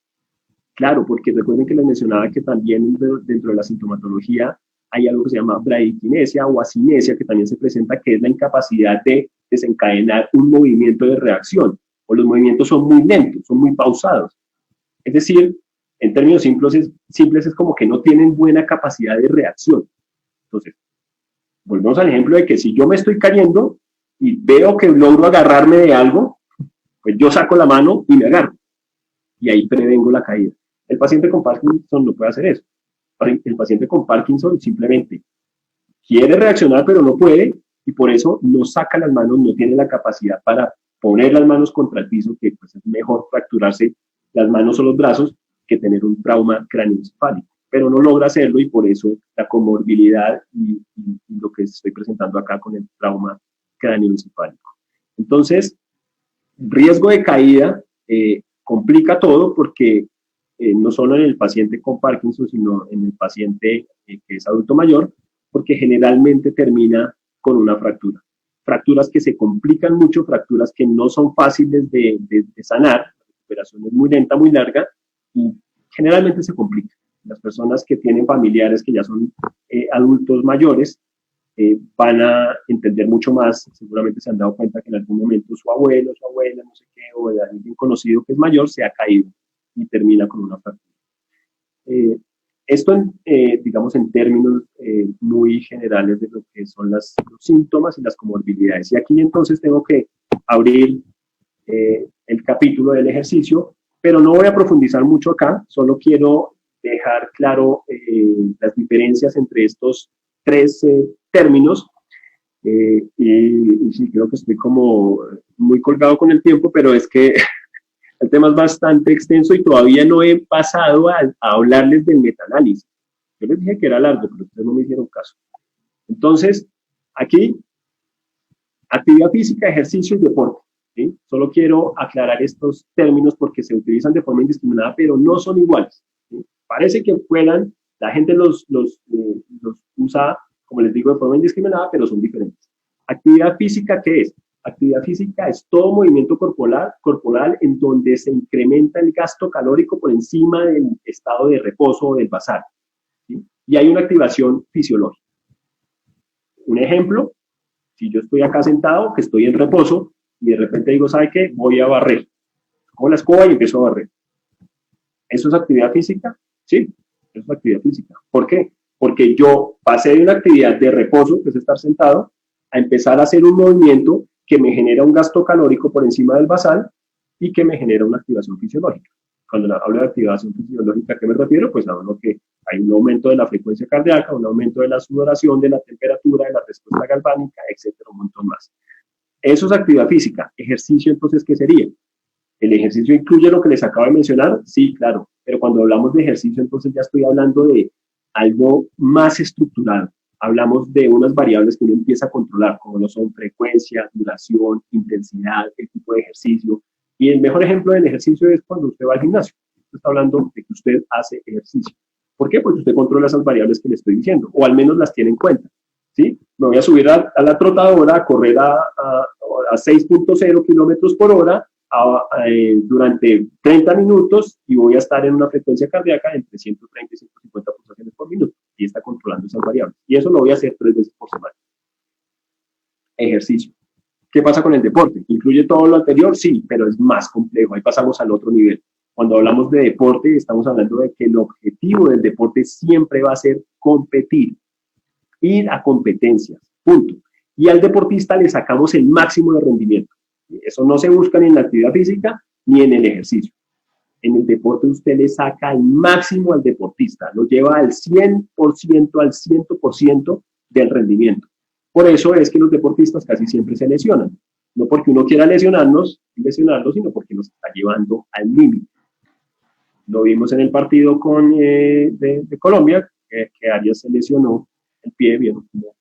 Claro, porque recuerden que les mencionaba que también dentro de la sintomatología hay algo que se llama bradiquinesia o asinesia, que también se presenta, que es la incapacidad de desencadenar un movimiento de reacción, o los movimientos son muy lentos, son muy pausados. Es decir, en términos simples es como que no tienen buena capacidad de reacción. Entonces, volvemos al ejemplo de que si yo me estoy cayendo y veo que logro agarrarme de algo, Pues yo saco la mano y me agarro, y ahí prevengo la caída. El paciente con Parkinson no puede hacer eso. El paciente con Parkinson simplemente quiere reaccionar, pero no puede, y por eso no saca las manos, no tiene la capacidad para poner las manos contra el piso, que pues es mejor fracturarse las manos o los brazos que tener un trauma craneoencefálico, pero no logra hacerlo, y por eso la comorbilidad y lo que estoy presentando acá con el trauma craneoencefálico. Entonces, riesgo de caída complica todo, porque no solo en el paciente con Parkinson, sino en el paciente que es adulto mayor, porque generalmente termina con una fractura. Fracturas que se complican mucho, fracturas que no son fáciles de sanar, la recuperación es muy lenta, muy larga, y generalmente se complica. Las personas que tienen familiares que ya son adultos mayores van a entender mucho más. Seguramente se han dado cuenta que en algún momento su abuelo, su abuela, no sé qué, o de alguien conocido que es mayor, se ha caído y termina con una fractura. Esto, digamos, en términos muy generales de lo que son los síntomas y las comorbilidades. Y aquí entonces tengo que abrir el capítulo del ejercicio, pero no voy a profundizar mucho acá, solo quiero dejar claro las diferencias entre estos tres términos. Y sí, creo que estoy como muy colgado con el tiempo, pero es que el tema es bastante extenso y todavía no he pasado a hablarles del metaanálisis. Yo les dije que era largo, pero ustedes no me hicieron caso. Entonces, aquí, actividad física, ejercicio y deporte. ¿Sí? Solo quiero aclarar estos términos porque se utilizan de forma indiscriminada, pero no son iguales. ¿Sí? Parece que puedan, la gente los usa, como les digo, de forma indiscriminada, pero son diferentes. Actividad física, ¿qué es? Actividad física es todo movimiento corporal en donde se incrementa el gasto calórico por encima del estado de reposo o del basal. ¿Sí? Y hay una activación fisiológica. Un ejemplo, si yo estoy acá sentado, que estoy en reposo, y de repente digo, ¿sabe qué? Voy a barrer. Cojo la escoba y empiezo a barrer. ¿Eso es actividad física? Sí, eso es actividad física. ¿Por qué? Porque yo pasé de una actividad de reposo, que es estar sentado, a empezar a hacer un movimiento que me genera un gasto calórico por encima del basal y que me genera una activación fisiológica. Cuando hablo de activación fisiológica, ¿a qué me refiero? Pues hablo que hay un aumento de la frecuencia cardíaca, un aumento de la sudoración, de la temperatura, de la respuesta galvánica, etcétera, un montón más. Eso es actividad física. Ejercicio, entonces, ¿qué sería? ¿El ejercicio incluye lo que les acabo de mencionar? Sí, claro. Pero cuando hablamos de ejercicio, entonces ya estoy hablando de algo más estructurado. Hablamos de unas variables que uno empieza a controlar, como lo son frecuencia, duración, intensidad, el tipo de ejercicio. Y el mejor ejemplo del ejercicio es cuando usted va al gimnasio. Usted está hablando de que usted hace ejercicio. ¿Por qué? Porque usted controla esas variables que le estoy diciendo, o al menos las tiene en cuenta. ¿Sí? Me voy a subir a la trotadora a correr a 6.0 kilómetros por hora durante 30 minutos y voy a estar en una frecuencia cardíaca entre 130 y 150 pulsaciones por minuto. Y está controlando esas variables. Y eso lo voy a hacer 3 veces por semana. Ejercicio. ¿Qué pasa con el deporte? ¿Incluye todo lo anterior? Sí, pero es más complejo. Ahí pasamos al otro nivel. Cuando hablamos de deporte, estamos hablando de que el objetivo del deporte siempre va a ser competir. Ir a competencias, punto. Y al deportista le sacamos el máximo de rendimiento. Eso no se busca ni en la actividad física ni en el ejercicio. En el deporte usted le saca el máximo al deportista, lo lleva al 100%, al 100% del rendimiento. Por eso es que los deportistas casi siempre se lesionan. No porque uno quiera lesionarlos, sino porque nos está llevando al límite. Lo vimos en el partido de Colombia, que Arias se lesionó el pie, vieron como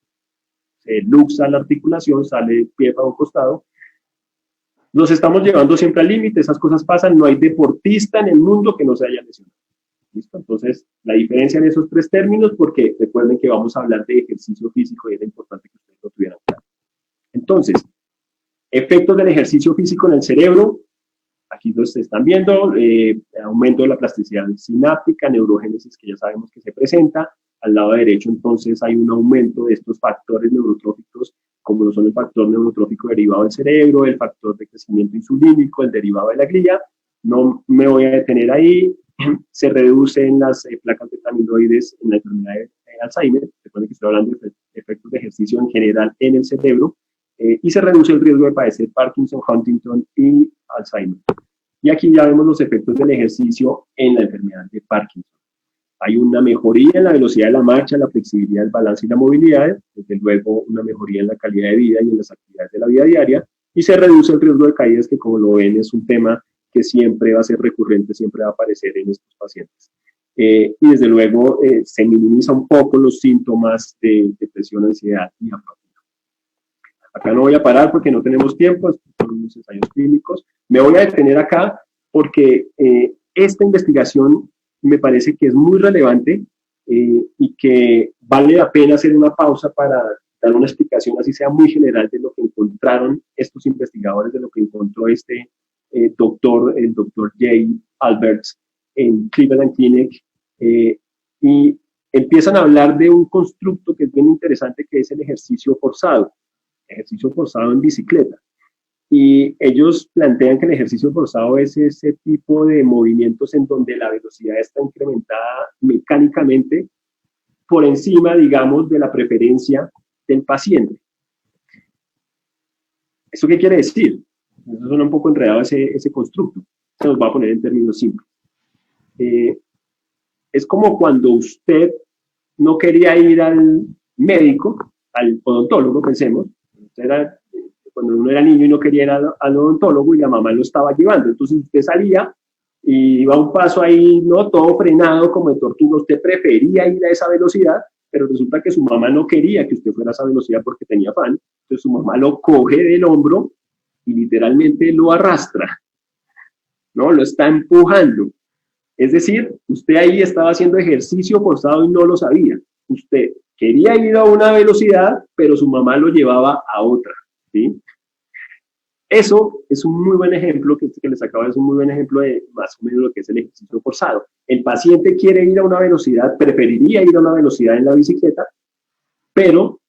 se luxa la articulación, sale el pie para un costado. Nos estamos llevando siempre al límite, esas cosas pasan, no hay deportista en el mundo que no se haya lesionado. ¿Listo? Entonces, la diferencia en esos tres términos, porque recuerden que vamos a hablar de ejercicio físico y era importante que ustedes lo tuvieran claro. Entonces, efectos del ejercicio físico en el cerebro, aquí los están viendo, aumento de la plasticidad sináptica, neurogénesis que ya sabemos que se presenta. Al lado derecho, entonces, hay un aumento de estos factores neurotróficos, como lo son el factor neurotrófico derivado del cerebro, el factor de crecimiento insulínico, el derivado de la glía. No me voy a detener ahí. Se reducen las placas beta amiloides en la enfermedad de Alzheimer. Recuerden que estoy hablando de efectos de ejercicio en general en el cerebro. y se reduce el riesgo de padecer Parkinson, Huntington y Alzheimer. Y aquí ya vemos los efectos del ejercicio en la enfermedad de Parkinson. Hay una mejoría en la velocidad de la marcha, la flexibilidad, el balance y la movilidad, desde luego una mejoría en la calidad de vida y en las actividades de la vida diaria, y se reduce el riesgo de caídas, que como lo ven es un tema que siempre va a ser recurrente, siempre va a aparecer en estos pacientes. Y desde luego se minimiza un poco los síntomas de depresión, ansiedad y apatía. Acá no voy a parar porque no tenemos tiempo, estos son unos ensayos clínicos. Me voy a detener acá porque esta investigación me parece que es muy relevante y que vale la pena hacer una pausa para dar una explicación, así sea muy general, de lo que encontraron estos investigadores, de lo que encontró el doctor Jay Alberts en Cleveland Clinic, y empiezan a hablar de un constructo que es bien interesante, que es el ejercicio forzado en bicicleta. Y ellos plantean que el ejercicio forzado es ese tipo de movimientos en donde la velocidad está incrementada mecánicamente por encima, digamos, de la preferencia del paciente. ¿Eso qué quiere decir? Eso suena un poco enredado ese constructo. Se nos va a poner en términos simples. Es como cuando usted no quería ir al médico, al odontólogo, pensemos. Cuando uno era niño y no quería ir al odontólogo y la mamá lo estaba llevando. Entonces usted salía y iba un paso ahí, ¿no? Todo frenado como de tortuga. Usted prefería ir a esa velocidad, pero resulta que su mamá no quería que usted fuera a esa velocidad porque tenía afán. Entonces su mamá lo coge del hombro y literalmente lo arrastra, ¿no? Lo está empujando. Es decir, usted ahí estaba haciendo ejercicio forzado y no lo sabía. Usted quería ir a una velocidad, pero su mamá lo llevaba a otra, ¿sí? Eso es un muy buen ejemplo, que les acabo de dar, es un muy buen ejemplo de más o menos lo que es el ejercicio forzado. El paciente quiere ir a una velocidad, preferiría ir a una velocidad en la bicicleta, pero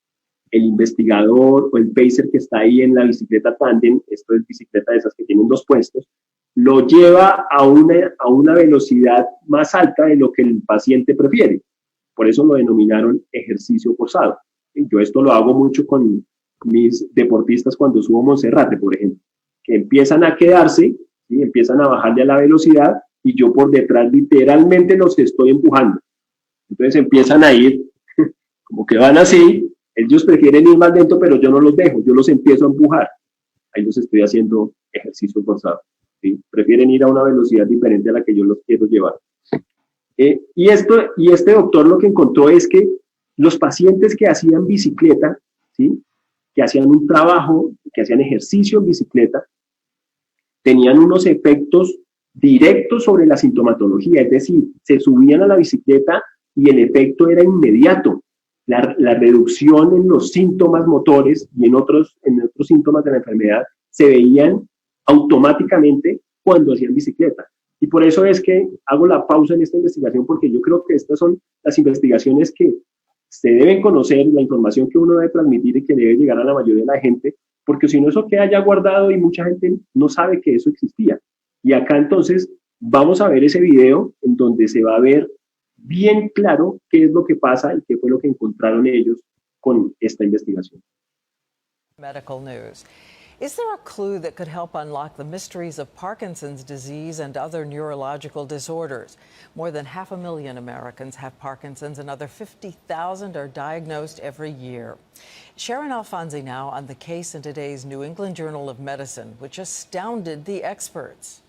el investigador o el pacer que está ahí en la bicicleta tándem, esto es bicicleta de esas que tienen dos puestos, lo lleva a una velocidad más alta de lo que el paciente prefiere. Por eso lo denominaron ejercicio forzado. Yo esto lo hago mucho con mis deportistas cuando subo Monserrate, por ejemplo, que empiezan a quedarse, ¿sí? Empiezan a bajarle a la velocidad y yo por detrás literalmente los estoy empujando. Entonces empiezan a ir como que van así, ellos prefieren ir más lento, pero yo no los dejo, yo los empiezo a empujar. Ahí los estoy haciendo ejercicio forzado. ¿Sí? Prefieren ir a una velocidad diferente a la que yo los quiero llevar. Y este doctor lo que encontró es que los pacientes que hacían bicicleta, ¿sí? Que hacían un trabajo, que hacían ejercicio en bicicleta, tenían unos efectos directos sobre la sintomatología, es decir, se subían a la bicicleta y el efecto era inmediato. La reducción en los síntomas motores y en otros síntomas de la enfermedad se veían automáticamente cuando hacían bicicleta. Y por eso es que hago la pausa en esta investigación, porque yo creo que estas son las investigaciones que se deben conocer, la información que uno debe transmitir y que debe llegar a la mayoría de la gente, porque si no, eso queda ya guardado y mucha gente no sabe que eso existía. Y acá entonces vamos a ver ese video en donde se va a ver bien claro qué es lo que pasa y qué fue lo que encontraron ellos con esta investigación. Medical news. Is there a clue that could help unlock the mysteries of Parkinson's disease and other neurological disorders? More than 500,000 Americans have Parkinson's, and another 50,000 are diagnosed every year. Sharon Alfonsi now on the case in today's New England Journal of Medicine, which astounded the experts.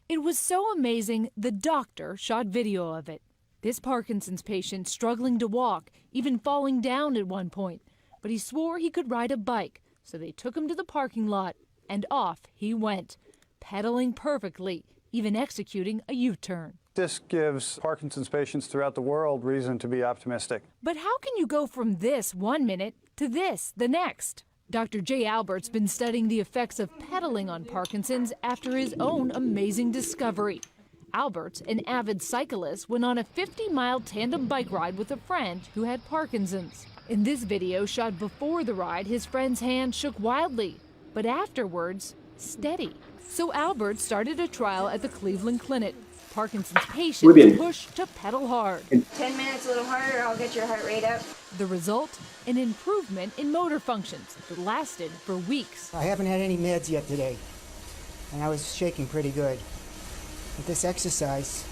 It was so amazing, the doctor shot video of it. This Parkinson's patient struggling to walk, even falling down at one point. But he swore he could ride a bike. So they took him to the parking lot, and off he went, pedaling perfectly, even executing a U-turn. This gives Parkinson's patients throughout the world reason to be optimistic. But how can you go from this 1 minute to this the next? Dr. Jay Albert's been studying the effects of pedaling on Parkinson's after his own amazing discovery. Albert, an avid cyclist, went on a 50-mile tandem bike ride with a friend who had Parkinson's. In this video shot before the ride, his friend's hand shook wildly, but afterwards, steady. So Albert started a trial at the Cleveland Clinic. Parkinson's patients pushed to pedal hard. 10 minutes, a little harder, I'll get your heart rate up. The result? An improvement in motor functions that lasted for weeks. I haven't had any meds yet today, and I was shaking pretty good. But this exercise,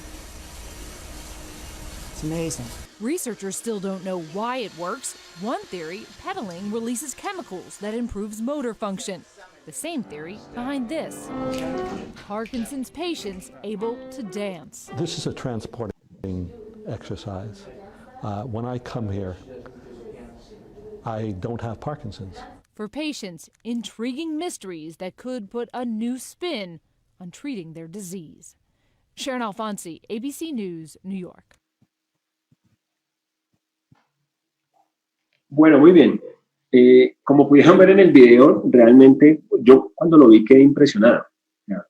it's amazing. Researchers still don't know why it works. One theory, pedaling releases chemicals that improves motor function. The same theory behind this. Parkinson's patients able to dance. This is a transporting exercise. When I come here, I don't have Parkinson's. For patients, intriguing mysteries that could put a new spin on treating their disease. Sharon Alfonsi, ABC News, New York. Bueno, muy bien. Como pudieron ver en el video, realmente yo cuando lo vi quedé impresionado. ¿Ya?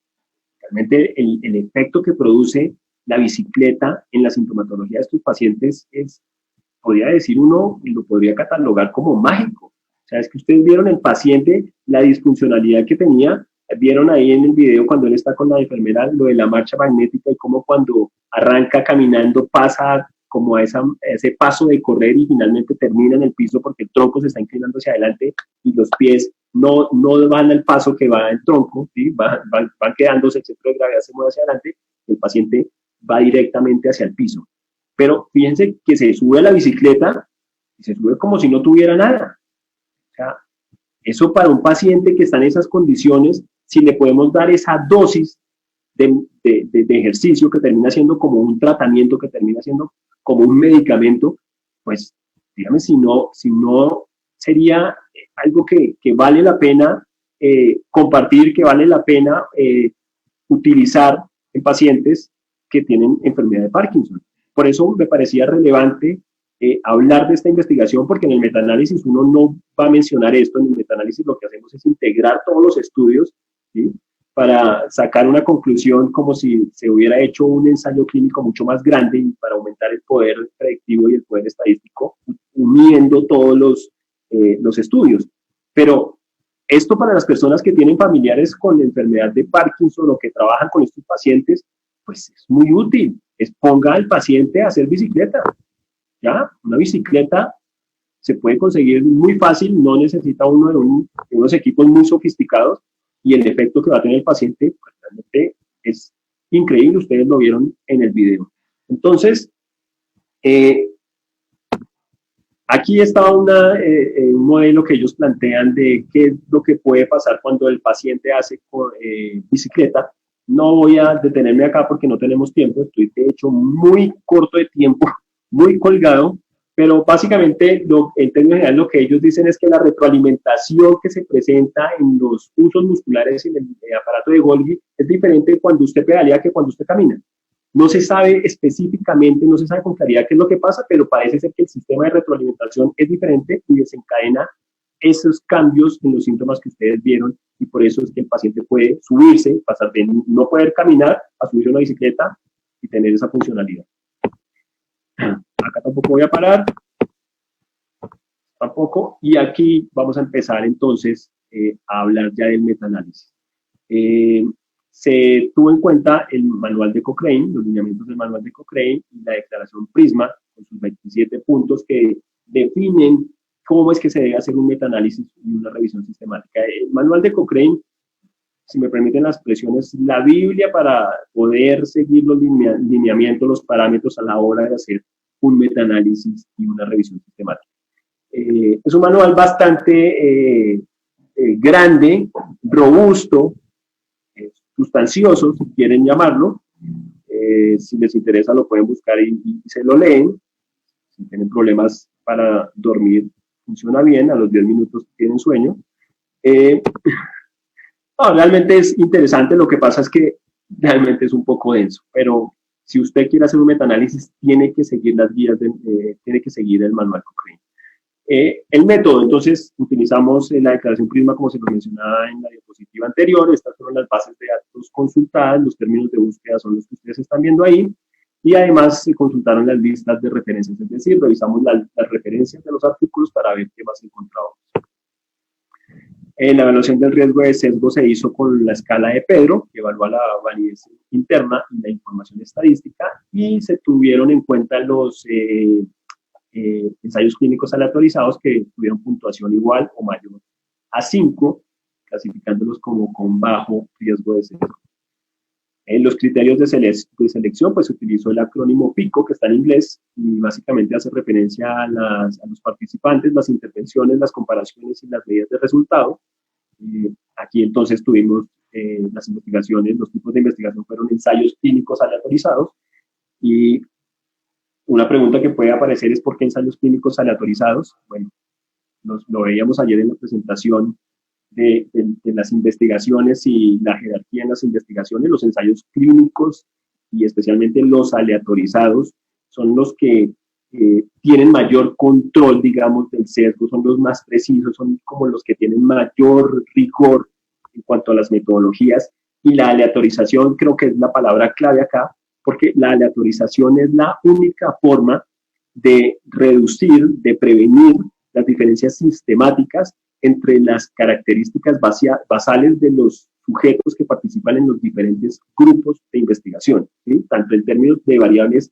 Realmente el efecto que produce la bicicleta en la sintomatología de estos pacientes es, podría decir uno, lo podría catalogar como mágico. O sea, es que ustedes vieron el paciente, la disfuncionalidad que tenía, vieron ahí en el video cuando él está con la enfermera lo de la marcha magnética y cómo cuando arranca caminando pasa como a ese paso de correr y finalmente termina en el piso porque el tronco se está inclinando hacia adelante y los pies no van al paso que va el tronco, ¿sí? van quedándose, el centro de gravedad se mueve hacia adelante, el paciente va directamente hacia el piso. Pero fíjense que se sube a la bicicleta y se sube como si no tuviera nada. O sea, eso para un paciente que está en esas condiciones, si le podemos dar esa dosis de ejercicio que termina siendo como un tratamiento, que termina siendo como un medicamento, pues dígame si no sería algo que vale la pena compartir, que vale la pena utilizar en pacientes que tienen enfermedad de Parkinson. Por eso me parecía relevante hablar de esta investigación, porque en el metaanálisis uno no va a mencionar esto. En el metaanálisis lo que hacemos es integrar todos los estudios, ¿sí? Para sacar una conclusión como si se hubiera hecho un ensayo clínico mucho más grande y para aumentar el poder predictivo y el poder estadístico, uniendo todos los estudios. Pero esto para las personas que tienen familiares con enfermedad de Parkinson o que trabajan con estos pacientes, pues es muy útil. Ponga al paciente a hacer bicicleta. ¿Ya? Una bicicleta se puede conseguir muy fácil, no necesita uno de unos equipos muy sofisticados, y el efecto que va a tener el paciente pues, realmente es increíble. Ustedes lo vieron en el video. Entonces, aquí está un modelo que ellos plantean de qué es lo que puede pasar cuando el paciente hace bicicleta. No voy a detenerme acá porque no tenemos tiempo, estoy de hecho muy corto de tiempo, muy colgado, pero básicamente en términos generales lo que ellos dicen es que la retroalimentación que se presenta en los usos musculares en el aparato de Golgi es diferente cuando usted pedalea que cuando usted camina. No se sabe específicamente, no se sabe con claridad qué es lo que pasa, pero parece ser que el sistema de retroalimentación es diferente y desencadena esos cambios en los síntomas que ustedes vieron, y por eso es que el paciente puede subirse, pasar de no poder caminar a subirse a una bicicleta y tener esa funcionalidad. Acá tampoco voy a parar, tampoco, y aquí vamos a empezar entonces a hablar ya del metaanálisis. Se tuvo en cuenta el manual de Cochrane, los lineamientos del manual de Cochrane y la declaración PRISMA, con sus 27 puntos que definen cómo es que se debe hacer un metaanálisis y una revisión sistemática. El manual de Cochrane, si me permiten las expresiones, la Biblia para poder seguir los lineamientos, los parámetros a la hora de hacer un metaanálisis y una revisión sistemática. Es un manual bastante grande, robusto, sustancioso, si quieren llamarlo. Si les interesa lo pueden buscar y se lo leen. Si tienen problemas para dormir, funciona bien, a los 10 minutos tienen sueño. No, realmente es interesante, lo que pasa es que realmente es un poco denso, pero si usted quiere hacer un metaanálisis, tiene que seguir las guías, tiene que seguir el manual Cochrane. El método, entonces, utilizamos la declaración PRISMA como se lo mencionaba en la diapositiva anterior. Estas fueron las bases de datos consultadas, los términos de búsqueda son los que ustedes están viendo ahí, y además se consultaron las listas de referencias, es decir, revisamos las referencias de los artículos para ver qué más encontrábamos. La evaluación del riesgo de sesgo se hizo con la escala de Pedro, que evalúa la validez interna y la información estadística, y se tuvieron en cuenta los ensayos clínicos aleatorizados que tuvieron puntuación igual o mayor a 5, clasificándolos como con bajo riesgo de sesgo. En los criterios de selección, pues utilizó el acrónimo PICO, que está en inglés, y básicamente hace referencia a los participantes, las intervenciones, las comparaciones y las medidas de resultado. Aquí entonces tuvimos las investigaciones, los tipos de investigación fueron ensayos clínicos aleatorizados, y una pregunta que puede aparecer es ¿por qué ensayos clínicos aleatorizados? Bueno, lo veíamos ayer en la presentación de las investigaciones y la jerarquía en las investigaciones. Los ensayos clínicos y especialmente los aleatorizados son los que tienen mayor control, digamos, del sesgo, son los más precisos, son como los que tienen mayor rigor en cuanto a las metodologías, y la aleatorización creo que es la palabra clave acá, porque la aleatorización es la única forma de reducir, de prevenir las diferencias sistemáticas entre las características basales de los sujetos que participan en los diferentes grupos de investigación, ¿sí? Tanto en términos de variables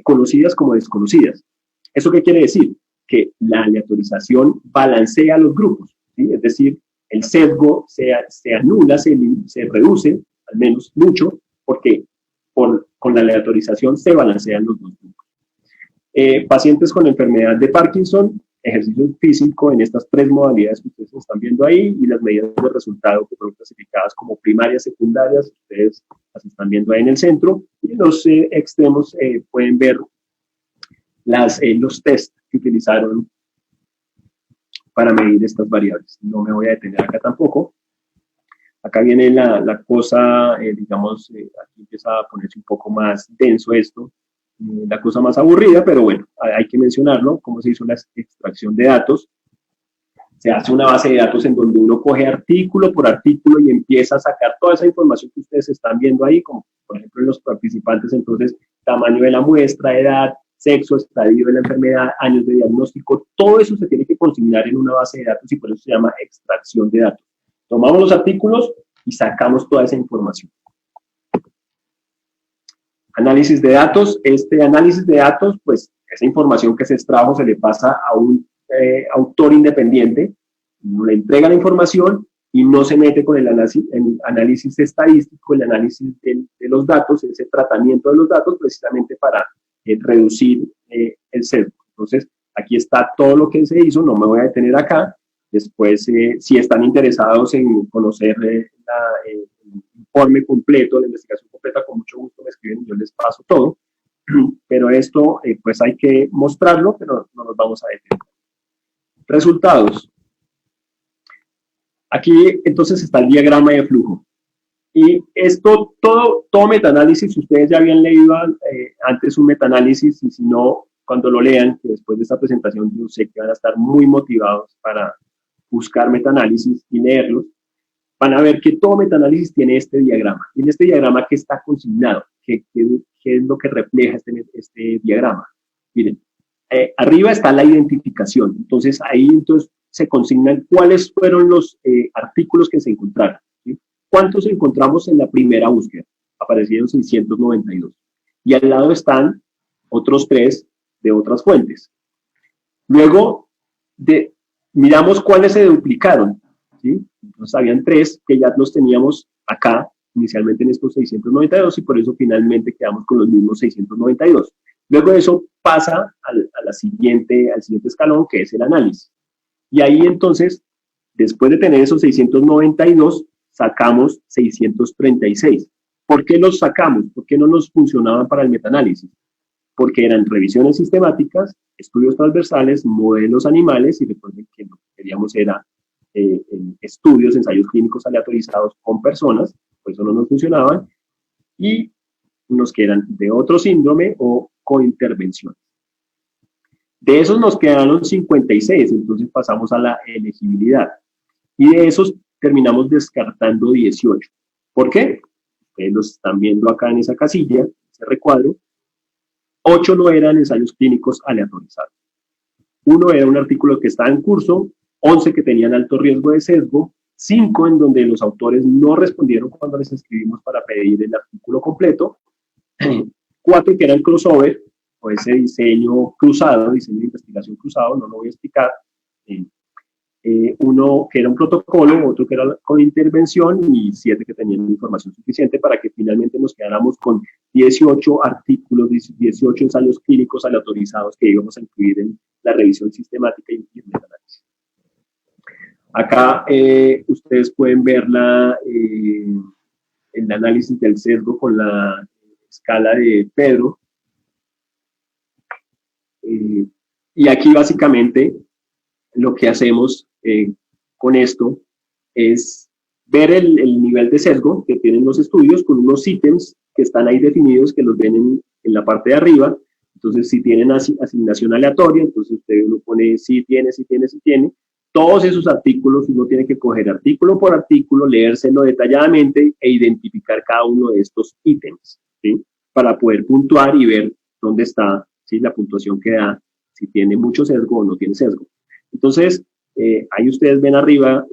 conocidas como desconocidas. ¿Eso qué quiere decir? Que la aleatorización balancea los grupos, ¿sí? Es decir, el sesgo se anula, se reduce, al menos mucho, porque con la aleatorización se balancean los dos grupos. Pacientes con enfermedad de Parkinson, ejercicio físico en estas 3 modalidades que ustedes están viendo ahí, y las medidas de resultado que fueron clasificadas como primarias, secundarias, ustedes las están viendo ahí en el centro, y en los extremos pueden ver los test que utilizaron para medir estas variables. No me voy a detener acá tampoco. Acá viene la cosa, digamos, aquí empieza a ponerse un poco más denso esto, la cosa más aburrida, pero bueno, hay que mencionarlo, cómo se hizo la extracción de datos. Se hace una base de datos en donde uno coge artículo por artículo y empieza a sacar toda esa información que ustedes están viendo ahí, como por ejemplo en los participantes, entonces, tamaño de la muestra, edad, sexo, estadio de la enfermedad, años de diagnóstico, todo eso se tiene que consignar en una base de datos y por eso se llama extracción de datos. Tomamos los artículos y sacamos toda esa información. Análisis de datos. Este análisis de datos, pues esa información que se extrajo se le pasa a un autor independiente, le entrega la información y no se mete con el análisis estadístico, el análisis de los datos, ese tratamiento de los datos precisamente para reducir el sesgo. Entonces, aquí está todo lo que se hizo, no me voy a detener acá. Después, si están interesados en conocer el informe completo, la investigación completa, con mucho gusto me escriben y yo les paso todo. Pero esto, pues hay que mostrarlo, pero no nos vamos a detener. Resultados. Aquí, entonces, está el diagrama de flujo. Y esto, todo metaanálisis, ustedes ya habían leído antes un metaanálisis, y si no, cuando lo lean, que después de esta presentación yo sé que van a estar muy motivados para buscar metaanálisis y leerlos, van a ver que todo metaanálisis tiene este diagrama. Y en este diagrama, ¿qué está consignado? ¿Qué es lo que refleja este diagrama? Miren, arriba está la identificación. Entonces, ahí se consignan cuáles fueron los artículos que se encontraron, ¿sí? ¿Cuántos encontramos en la primera búsqueda? Aparecieron 692. Y al lado están otros 3 de otras fuentes. Luego, miramos cuáles se duplicaron, ¿sí? Entonces, habían 3 que ya los teníamos acá, inicialmente en estos 692, y por eso finalmente quedamos con los mismos 692. Luego de eso pasa al siguiente escalón, que es el análisis. Y ahí entonces, después de tener esos 692, sacamos 636. ¿Por qué los sacamos? ¿Por qué no nos funcionaban para el metaanálisis? Porque eran revisiones sistemáticas, estudios transversales, modelos animales, y recuerden que lo que queríamos era estudios, ensayos clínicos aleatorizados con personas, por eso no nos funcionaban, y unos que eran de otro síndrome o cointervenciones. De esos nos quedaron 56, entonces pasamos a la elegibilidad. Y de esos terminamos descartando 18. ¿Por qué? Ustedes los están viendo acá en esa casilla, ese recuadro. 8 no eran ensayos clínicos aleatorizados. 1 era un artículo que estaba en curso, 11 que tenían alto riesgo de sesgo, 5 en donde los autores no respondieron cuando les escribimos para pedir el artículo completo, 4 que eran crossover, o ese diseño cruzado, diseño de investigación cruzado, no lo voy a explicar. Uno que era un protocolo, otro que era con intervención y 7 que tenían información suficiente para que finalmente nos quedáramos con 18 artículos, 18 ensayos clínicos aleatorizados que íbamos a incluir en la revisión sistemática y el metaanálisis. Acá ustedes pueden ver el análisis del sesgo con la escala de Pedro. Y aquí básicamente lo que hacemos con esto es ver el nivel de sesgo que tienen los estudios con unos ítems que están ahí definidos, que los ven en la parte de arriba. Entonces, si tienen asignación aleatoria, entonces uno pone sí tiene, sí tiene, sí tiene. Todos esos artículos uno tiene que coger artículo por artículo, leérselo detalladamente e identificar cada uno de estos ítems, ¿sí? Para poder puntuar y ver dónde está, ¿sí?, la puntuación que da, si tiene mucho sesgo o no tiene sesgo. Entonces, ahí ustedes ven arriba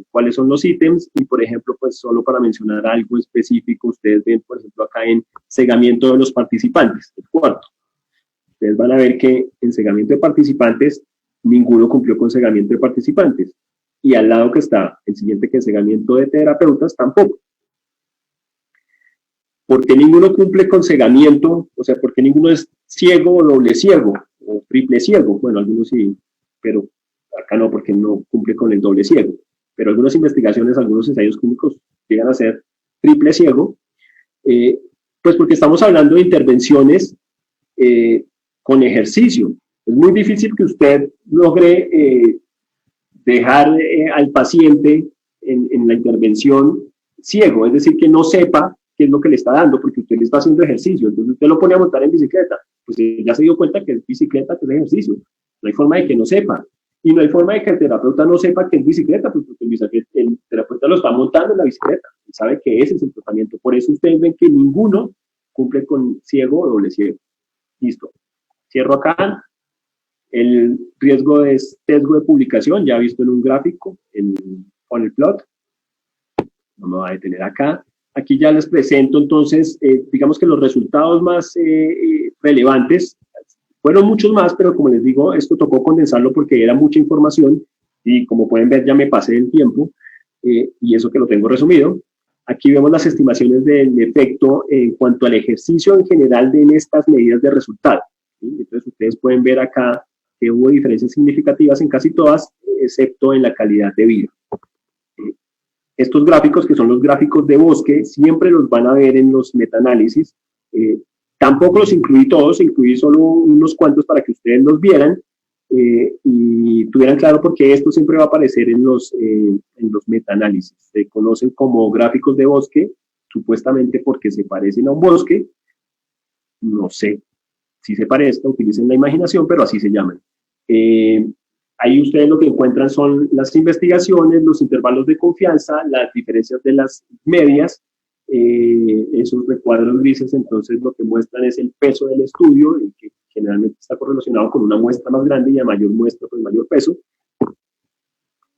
cuáles son los ítems y, por ejemplo, pues solo para mencionar algo específico, ustedes ven, por ejemplo, acá en cegamiento de los participantes, el cuarto. Ustedes van a ver que en cegamiento de participantes, ninguno cumplió con cegamiento de participantes. Y al lado que está el siguiente, que es cegamiento de terapeutas, tampoco. ¿Por qué ninguno cumple con cegamiento? O sea, ¿por qué ninguno es ciego o doble ciego? O triple ciego. Bueno, algunos sí, pero acá no, porque no cumple con el doble ciego. Pero algunas investigaciones, algunos ensayos clínicos llegan a ser triple ciego, pues porque estamos hablando de intervenciones con ejercicio. Es muy difícil que usted logre dejar al paciente en la intervención ciego, es decir, que no sepa qué es lo que le está dando, porque usted le está haciendo ejercicio. Entonces usted lo pone a montar en bicicleta, pues ya se dio cuenta que es bicicleta, que es ejercicio. No hay forma de que no sepa. Y no hay forma de que el terapeuta no sepa que es bicicleta, pues porque el terapeuta lo está montando en la bicicleta. Él sabe que ese es el tratamiento. Por eso ustedes ven que ninguno cumple con ciego o doble ciego. Listo. Cierro acá. El riesgo de sesgo de publicación, ya visto en un gráfico, con el plot. No me voy a detener acá. Aquí ya les presento entonces, digamos que los resultados más relevantes. Fueron muchos más, pero como les digo, esto tocó condensarlo porque era mucha información y como pueden ver ya me pasé del tiempo y eso que lo tengo resumido. Aquí vemos las estimaciones del efecto en cuanto al ejercicio en general en estas medidas de resultado, ¿sí? Entonces ustedes pueden ver acá que hubo diferencias significativas en casi todas, excepto en la calidad de vida. Estos gráficos, que son los gráficos de bosque, siempre los van a ver en los metaanálisis. Tampoco los incluí todos, incluí solo unos cuantos para que ustedes los vieran y tuvieran claro por qué esto siempre va a aparecer en los metaanálisis. Se conocen como gráficos de bosque, supuestamente porque se parecen a un bosque. No sé si se parezca, utilicen la imaginación, pero así se llaman. Ahí ustedes lo que encuentran son las investigaciones, los intervalos de confianza, las diferencias de las medias. Esos recuadros grises entonces lo que muestran es el peso del estudio, que generalmente está correlacionado con una muestra más grande y a mayor muestra pues mayor peso.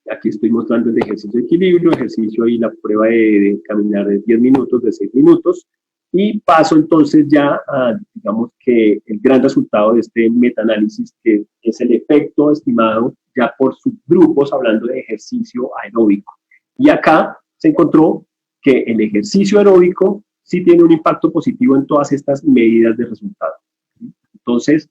Aquí estoy mostrando el de ejercicio de equilibrio, ejercicio y la prueba de caminar de 10 minutos, de 6 minutos, y paso entonces ya a, digamos que el gran resultado de este metaanálisis, que es el efecto estimado ya por subgrupos, hablando de ejercicio aeróbico. Y acá se encontró que el ejercicio aeróbico sí tiene un impacto positivo en todas estas medidas de resultado. Entonces,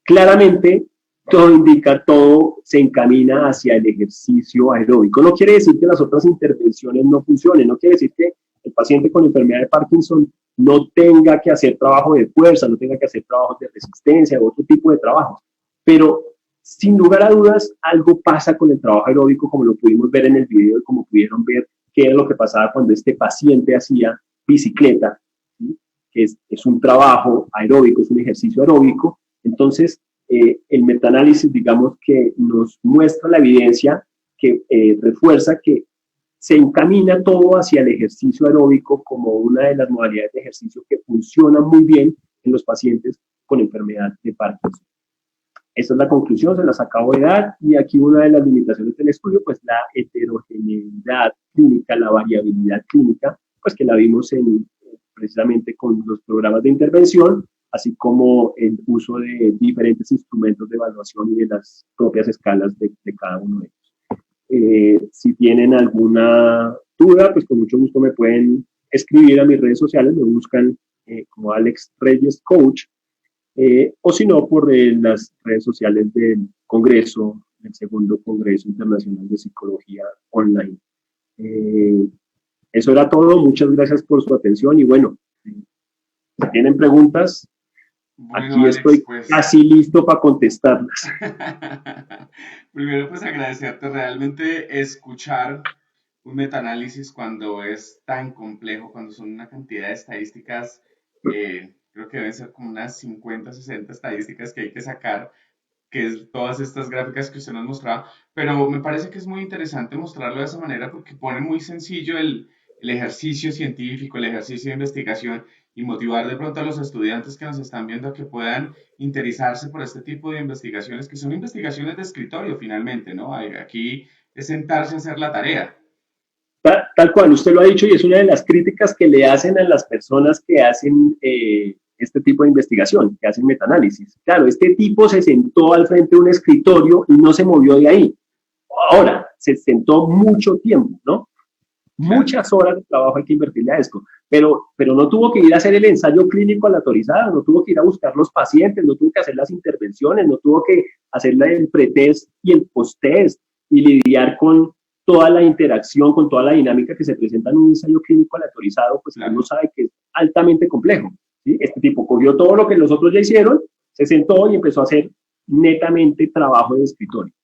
claramente, todo indica, todo se encamina hacia el ejercicio aeróbico. No quiere decir que las otras intervenciones no funcionen, no quiere decir que el paciente con enfermedad de Parkinson no tenga que hacer trabajo de fuerza, no tenga que hacer trabajos de resistencia o otro tipo de trabajos. Pero, sin lugar a dudas, algo pasa con el trabajo aeróbico, como lo pudimos ver en el video y como pudieron ver qué era lo que pasaba cuando este paciente hacía bicicleta, ¿sí? Que es un trabajo aeróbico, es un ejercicio aeróbico. Entonces, el metaanálisis, digamos que nos muestra la evidencia que refuerza que se encamina todo hacia el ejercicio aeróbico como una de las modalidades de ejercicio que funcionan muy bien en los pacientes con enfermedad de Parkinson. Esta es la conclusión, se las acabo de dar, y aquí una de las limitaciones del estudio, pues la heterogeneidad clínica, la variabilidad clínica, pues que la vimos precisamente con los programas de intervención, así como el uso de diferentes instrumentos de evaluación y de las propias escalas de cada uno de ellos. Si tienen alguna duda, pues con mucho gusto me pueden escribir a mis redes sociales, me buscan como Alex Reyes Coach, o si no, por las redes sociales del Congreso, el segundo Congreso Internacional de Psicología Online. Eso era todo, muchas gracias por su atención y bueno, si tienen preguntas, Bueno, aquí Alex, estoy pues casi listo para contestarlas. primero pues agradecerte realmente escuchar un metaanálisis cuando es tan complejo, cuando son una cantidad de estadísticas, creo que deben ser como unas 50, 60 estadísticas que hay que sacar, que es todas estas gráficas que usted nos mostraba, pero me parece que es muy interesante mostrarlo de esa manera porque pone muy sencillo el ejercicio científico, el ejercicio de investigación y motivar de pronto a los estudiantes que nos están viendo a que puedan interesarse por este tipo de investigaciones, que son investigaciones de escritorio finalmente, ¿no? Aquí es sentarse a hacer la tarea. Tal cual, usted lo ha dicho y es una de las críticas que le hacen a las personas que hacen este tipo de investigación, que hacen metaanálisis. Claro, este tipo se sentó al frente de un escritorio y no se movió de ahí. Ahora, se sentó mucho tiempo, ¿no? Muchas horas de trabajo hay que invertirle a esto, pero no tuvo que ir a hacer el ensayo clínico aleatorizado, no tuvo que ir a buscar los pacientes, no tuvo que hacer las intervenciones, no tuvo que hacer el pretest y el posttest y lidiar con toda la interacción, con toda la dinámica que se presenta en un ensayo clínico aleatorizado, pues claro, uno sabe que es altamente complejo, ¿sí? Este tipo cogió todo lo que los otros ya hicieron, se sentó y empezó a hacer netamente trabajo de escritorio,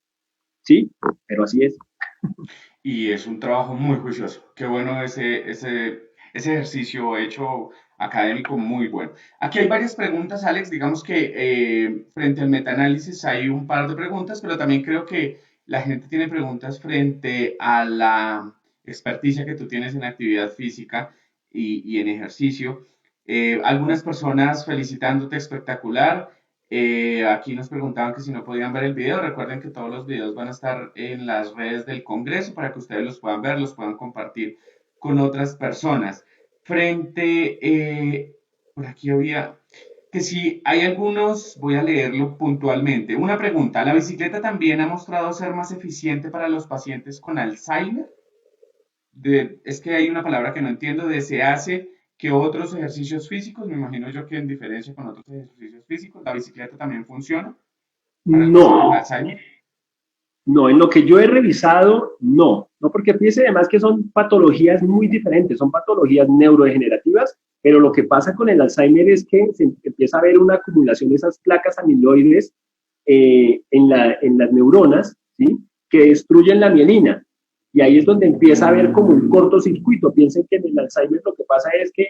¿sí? Pero así es. Y es un trabajo muy juicioso. Qué bueno ese ejercicio hecho académico, muy bueno. Aquí hay varias preguntas, Alex. Digamos que frente al metaanálisis hay un par de preguntas, pero también creo que la gente tiene preguntas frente a la experticia que tú tienes en actividad física y en ejercicio. Algunas personas felicitándote espectacular. Aquí nos preguntaban que si no podían ver el video. Recuerden que todos los videos van a estar en las redes del Congreso para que ustedes los puedan ver, los puedan compartir con otras personas. Por aquí había que si hay algunos, voy a leerlo puntualmente. Una pregunta, ¿la bicicleta también ha mostrado ser más eficiente para los pacientes con Alzheimer? Es que hay una palabra que no entiendo, de se hace que otros ejercicios físicos, me imagino yo que en diferencia con otros ejercicios físicos, la bicicleta también funciona para el paciente con Alzheimer. No, en lo que yo he revisado, no, porque fíjese además que son patologías muy diferentes, son patologías neurodegenerativas, pero lo que pasa con el Alzheimer es que se empieza a ver una acumulación de esas placas amiloides en las neuronas, ¿sí? Que destruyen la mielina, y ahí es donde empieza a haber como un cortocircuito. Piensen que en el Alzheimer lo que pasa es que,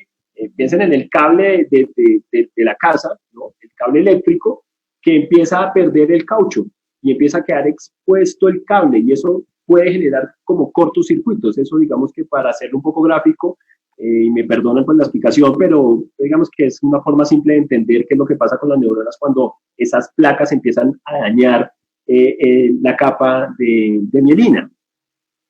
piensen en el cable de la casa, ¿no? El cable eléctrico, que empieza a perder el caucho, y empieza a quedar expuesto el cable y eso puede generar como cortocircuitos. Eso digamos que para hacerlo un poco gráfico, y me perdonan por la explicación, pero digamos que es una forma simple de entender qué es lo que pasa con las neuronas cuando esas placas empiezan a dañar la capa de mielina.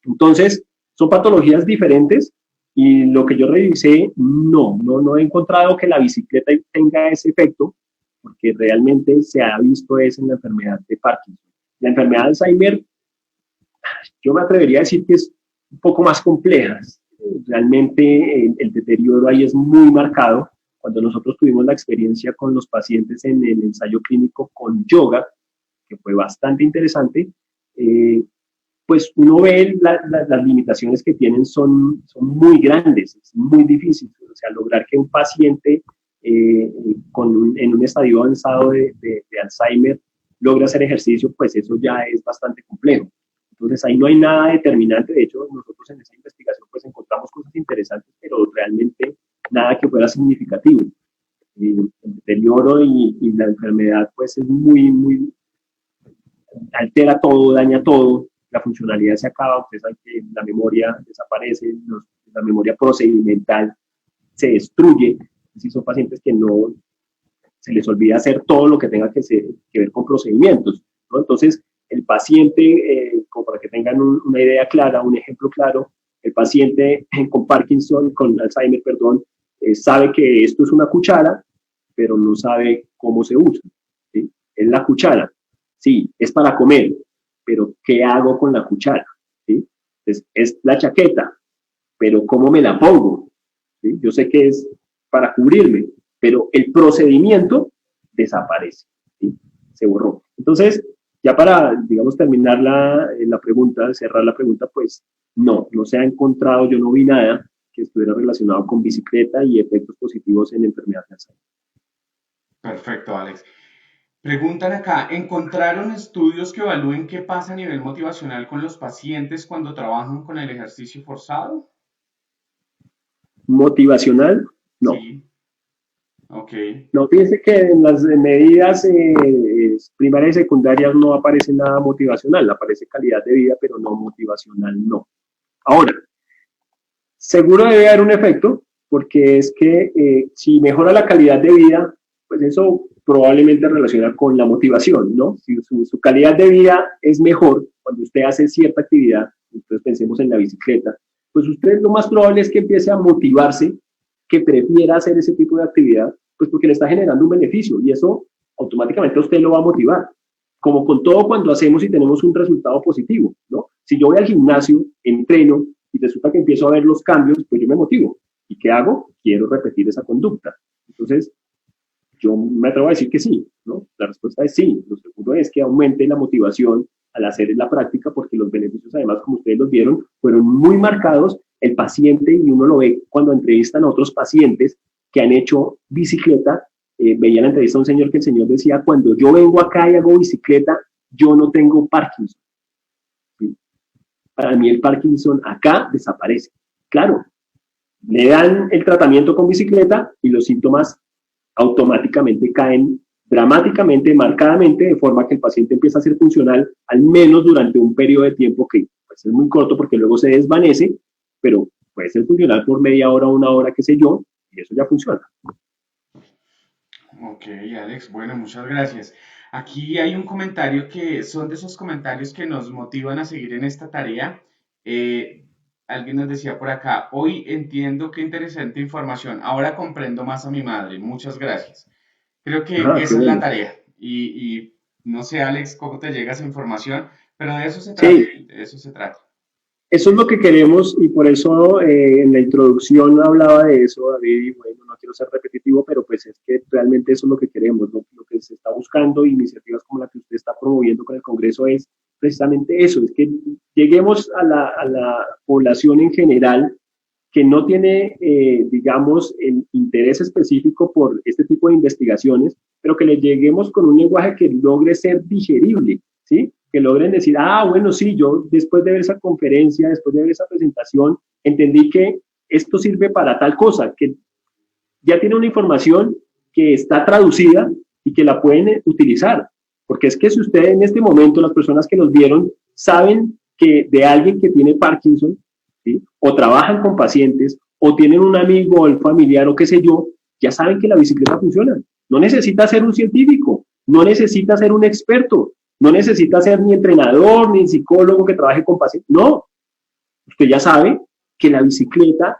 Entonces, son patologías diferentes y lo que yo revisé, no he encontrado que la bicicleta tenga ese efecto, porque realmente se ha visto eso en la enfermedad de Parkinson. La enfermedad de Alzheimer, yo me atrevería a decir que es un poco más compleja. Realmente el deterioro ahí es muy marcado. Cuando nosotros tuvimos la experiencia con los pacientes en el ensayo clínico con yoga, que fue bastante interesante, pues uno ve las limitaciones que tienen son muy grandes, es muy difícil. O sea, lograr que un paciente en un estadio avanzado de Alzheimer logra hacer ejercicio, pues eso ya es bastante complejo. Entonces ahí no hay nada determinante. De hecho, nosotros en esa investigación pues encontramos cosas interesantes, pero realmente nada que fuera significativo. El deterioro y la enfermedad pues es muy, altera todo, daña todo, la funcionalidad se acaba. Ustedes saben que la memoria desaparece, la memoria procedimental se destruye. Si son pacientes que no se les olvida hacer todo lo que tenga que ver con procedimientos, ¿no? Entonces, el paciente, como para que tengan una idea clara, un ejemplo claro, el paciente con Parkinson, con Alzheimer, perdón, sabe que esto es una cuchara, pero no sabe cómo se usa, ¿sí? Es la cuchara, sí, es para comer, pero ¿qué hago con la cuchara? ¿Sí? Es la chaqueta, pero ¿cómo me la pongo? ¿Sí? Yo sé que es para cubrirme, pero el procedimiento desaparece, ¿sí? Se borró. Entonces, ya para, digamos, terminar la pregunta, cerrar la pregunta, pues no se ha encontrado, yo no vi nada que estuviera relacionado con bicicleta y efectos positivos en enfermedad de Alzheimer. Perfecto, Alex. Preguntan acá, ¿encontraron estudios que evalúen qué pasa a nivel motivacional con los pacientes cuando trabajan con el ejercicio forzado? Motivacional, no. Sí, ok, No, fíjense que en las medidas primarias y secundarias no aparece nada motivacional, aparece calidad de vida, pero no motivacional, no. Ahora, seguro debe haber un efecto, porque es que si mejora la calidad de vida, pues eso probablemente relaciona con la motivación, ¿no? Si su calidad de vida es mejor cuando usted hace cierta actividad, entonces pensemos en la bicicleta, pues usted lo más probable es que empiece a motivarse, que prefiera hacer ese tipo de actividad, pues porque le está generando un beneficio y eso automáticamente a usted lo va a motivar. Como con todo cuando hacemos y tenemos un resultado positivo, ¿no? Si yo voy al gimnasio, entreno y resulta que empiezo a ver los cambios, pues yo me motivo. ¿Y qué hago? Quiero repetir esa conducta. Entonces, yo me atrevo a decir que sí, ¿no? La respuesta es sí. Lo segundo es que aumente la motivación al hacer la práctica porque los beneficios, además, como ustedes los vieron, fueron muy marcados. El paciente, y uno lo ve cuando entrevistan a otros pacientes que han hecho bicicleta, veía la entrevista a un señor que el señor decía, cuando yo vengo acá y hago bicicleta, yo no tengo Parkinson. ¿Sí? Para mí el Parkinson acá desaparece. Claro, le dan el tratamiento con bicicleta y los síntomas automáticamente caen dramáticamente, marcadamente, de forma que el paciente empieza a ser funcional, al menos durante un periodo de tiempo que pues, es muy corto porque luego se desvanece, pero puede ser funcional por media hora, una hora, qué sé yo, y eso ya funciona. ok, Alex, bueno, muchas gracias. Aquí hay un comentario que son de esos comentarios que nos motivan a seguir en esta tarea. Eh, Alguien nos decía por acá, hoy entiendo qué interesante información, ahora comprendo más a mi madre, muchas gracias. Creo que Ajá, qué esa es la bueno. tarea y no sé, Alex, cómo te llega esa información, pero de eso se trata, Sí, de eso se trata. eso es lo que queremos y por eso en la introducción hablaba de eso, David, y bueno, no quiero ser repetitivo, pero pues es que realmente eso es lo que queremos, lo que se está buscando, iniciativas como la que usted está promoviendo con el Congreso es precisamente eso, es que lleguemos a la población en general que no tiene, digamos, el interés específico por este tipo de investigaciones, pero que le lleguemos con un lenguaje que logre ser digerible, ¿sí? Que logren decir, bueno, sí, yo después de ver esa conferencia, después de ver esa presentación, entendí que esto sirve para tal cosa, que ya tiene una información que está traducida y que la pueden utilizar. Porque es que si ustedes en este momento, las personas que nos vieron, saben que de alguien que tiene Parkinson, ¿sí? O trabajan con pacientes, o tienen un amigo o el familiar o qué sé yo, ya saben que la bicicleta funciona. No necesita ser un científico, no necesita ser un experto, no necesita ser ni entrenador, ni psicólogo que trabaje con pacientes. No, usted ya sabe que la bicicleta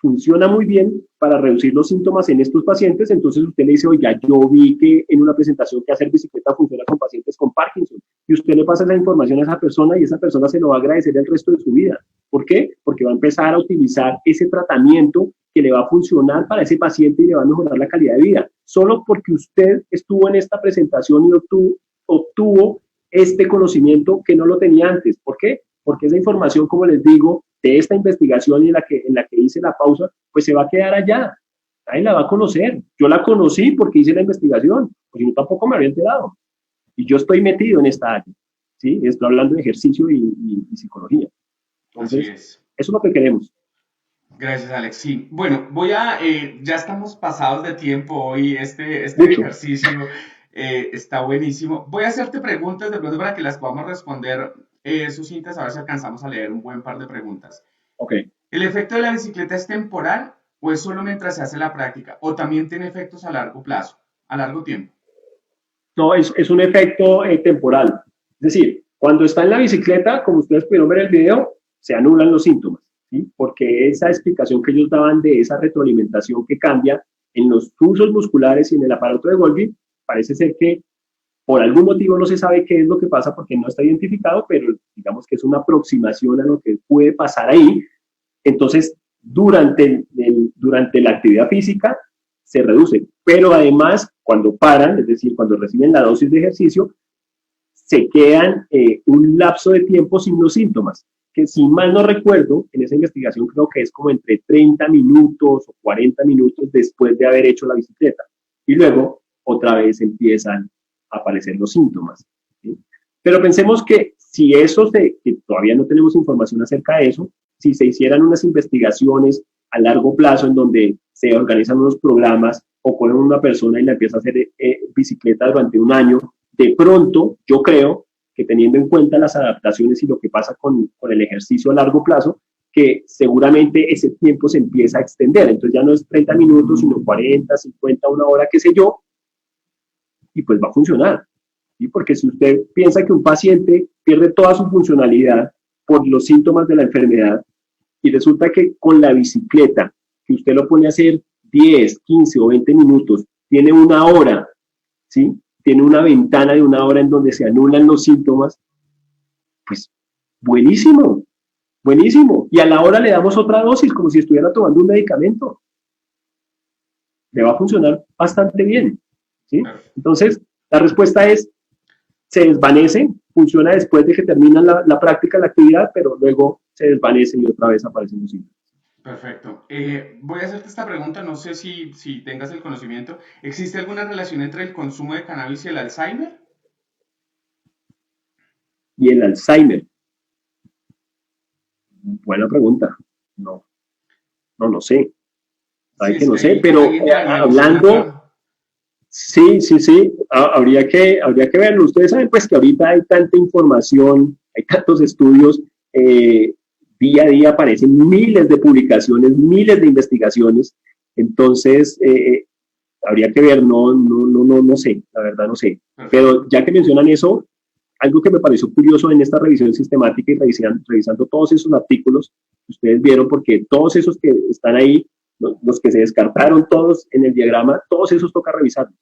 funciona muy bien para reducir los síntomas en estos pacientes, entonces usted le dice, oiga, yo vi que en una presentación que hacer bicicleta funciona con pacientes con Parkinson, y usted le pasa esa información a esa persona y esa persona se lo va a agradecer el resto de su vida. ¿Por qué? Porque va a empezar a utilizar ese tratamiento que le va a funcionar para ese paciente y le va a mejorar la calidad de vida, solo porque usted estuvo en esta presentación y obtuvo este conocimiento que no lo tenía antes. ¿Por qué? Porque esa información, como les digo, de esta investigación y en la que hice la pausa, pues se va a quedar allá. Nadie la va a conocer. Yo la conocí porque hice la investigación, pues yo tampoco me había enterado. Y yo estoy metido en esta área, ¿sí? Estoy hablando de ejercicio y psicología. Así Entonces, es. eso es lo que queremos. Gracias, Alex. Sí, bueno, ya estamos pasados de tiempo hoy, este Mucho. ejercicio está buenísimo. Voy a hacerte preguntas de pronto para que las podamos responder sucintas, a ver si alcanzamos a leer un buen par de preguntas. Ok. ¿El efecto de la bicicleta es temporal o es solo mientras se hace la práctica? ¿O también tiene efectos a largo plazo, a largo tiempo? No, es un efecto temporal. Es decir, cuando está en la bicicleta, como ustedes pudieron ver el video, se anulan los síntomas, ¿sí? Porque esa explicación que ellos daban de esa retroalimentación que cambia, En los pulsos musculares y en el aparato de Golgi, parece ser que por algún motivo no se sabe qué es lo que pasa porque no está identificado, pero digamos que es una aproximación a lo que puede pasar ahí. Entonces, durante la actividad física se reduce, pero además cuando paran, es decir, cuando reciben la dosis de ejercicio, se quedan un lapso de tiempo sin los síntomas, que si mal no recuerdo, en esa investigación creo que es como entre 30 minutos o 40 minutos después de haber hecho la bicicleta. Y luego otra vez empiezan a aparecer los síntomas, ¿sí? Pero pensemos que si que todavía no tenemos información acerca de eso, si se hicieran unas investigaciones a largo plazo en donde se organizan unos programas o ponen una persona y la empieza a hacer bicicleta durante un año, de pronto yo creo que teniendo en cuenta las adaptaciones y lo que pasa con el ejercicio a largo plazo, que seguramente ese tiempo se empieza a extender. Entonces ya no es 30 minutos, sino 40, 50, una hora, qué sé yo, y pues va a funcionar. ¿Sí? Porque si usted piensa que un paciente pierde toda su funcionalidad por los síntomas de la enfermedad y resulta que con la bicicleta, que usted lo pone a hacer 10, 15 o 20 minutos, tiene una hora, ¿sí? Tiene una ventana de una hora en donde se anulan los síntomas, pues buenísimo, buenísimo. Y a la hora le damos otra dosis, como si estuviera tomando un medicamento. Le va a funcionar bastante bien, ¿sí? Entonces, la respuesta es, se desvanece, funciona después de que termina la práctica, la actividad, pero luego se desvanece y otra vez aparecen los síntomas. Perfecto. Voy a hacerte esta pregunta, no sé si tengas el conocimiento. ¿Existe alguna relación entre el consumo de cannabis y el Alzheimer? Y el Alzheimer. Buena pregunta. No sé. Hay Sí, que no es sé, que pero alguien ya me hablando, menciona. sí, habría que verlo. Ustedes saben pues que ahorita hay tanta información, hay tantos estudios, día a día aparecen miles de publicaciones, miles de investigaciones, entonces habría que ver, no sé, la verdad no sé. Pero ya que mencionan eso, algo que me pareció curioso en esta revisión sistemática y revisando todos esos artículos que ustedes vieron, porque todos esos que están ahí, los que se descartaron todos en el diagrama, todos esos toca revisarlos.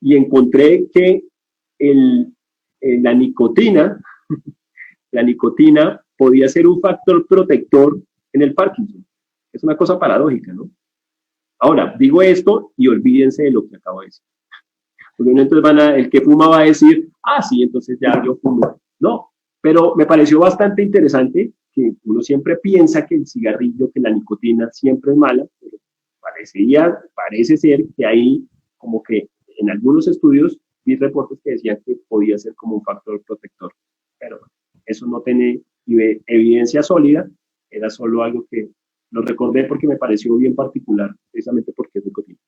Y encontré que la nicotina podía ser un factor protector en el Parkinson. Es una cosa paradójica, ¿no? Ahora, digo esto y olvídense de lo que acabo de decir. Porque entonces el que fuma va a decir, sí, entonces ya yo fumo. No, pero me pareció bastante interesante que uno siempre piensa que el cigarrillo, que la nicotina siempre es mala, pero parece ser que hay como que en algunos estudios vi reportes que decían que podía ser como un factor protector, pero eso no tiene evidencia sólida, era solo algo que lo recordé porque me pareció bien particular, precisamente porque es nicotina.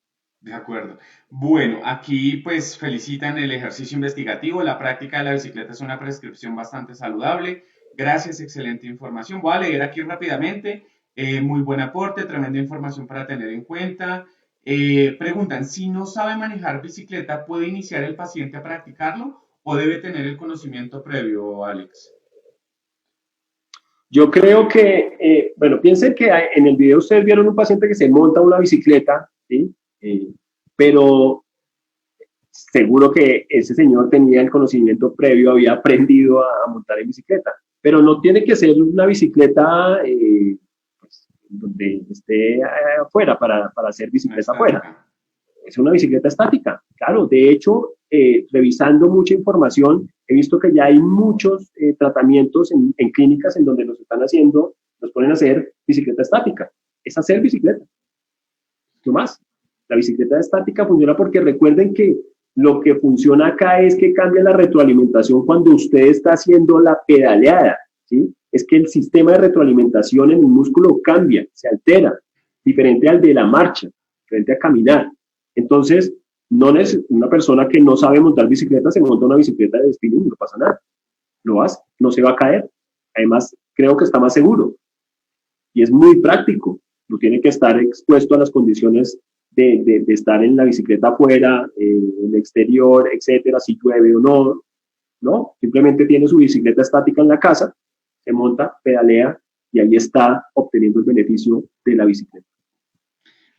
De acuerdo. Bueno, aquí pues felicitan el ejercicio investigativo. La práctica de la bicicleta es una prescripción bastante saludable. Gracias, excelente información. Voy a leer aquí rápidamente. Muy buen aporte, tremenda información para tener en cuenta. Preguntan, si no sabe manejar bicicleta, ¿puede iniciar el paciente a practicarlo o debe tener el conocimiento previo, Alex? Yo creo que, piensen que en el video ustedes vieron un paciente que se monta una bicicleta, ¿sí? Pero seguro que ese señor tenía el conocimiento previo, había aprendido a montar en bicicleta, pero no tiene que ser una bicicleta pues, donde esté afuera para hacer bicicleta afuera. Es una bicicleta estática, claro. De hecho, revisando mucha información, he visto que ya hay muchos tratamientos en clínicas en donde nos ponen a hacer bicicleta estática. Es hacer bicicleta. ¿No más? La bicicleta estática funciona porque recuerden que lo que funciona acá es que cambia la retroalimentación cuando usted está haciendo la pedaleada, ¿sí? Es que el sistema de retroalimentación en el músculo cambia, se altera, diferente al de la marcha, diferente a caminar. Entonces, una persona que no sabe montar bicicleta se monta una bicicleta de spinning, no pasa nada. Lo hace, no se va a caer. Además, creo que está más seguro y es muy práctico. No tiene que estar expuesto a las condiciones de estar en la bicicleta afuera, en el exterior, etcétera, si llueve o no, simplemente tiene su bicicleta estática en la casa, se monta, pedalea y ahí está obteniendo el beneficio de la bicicleta.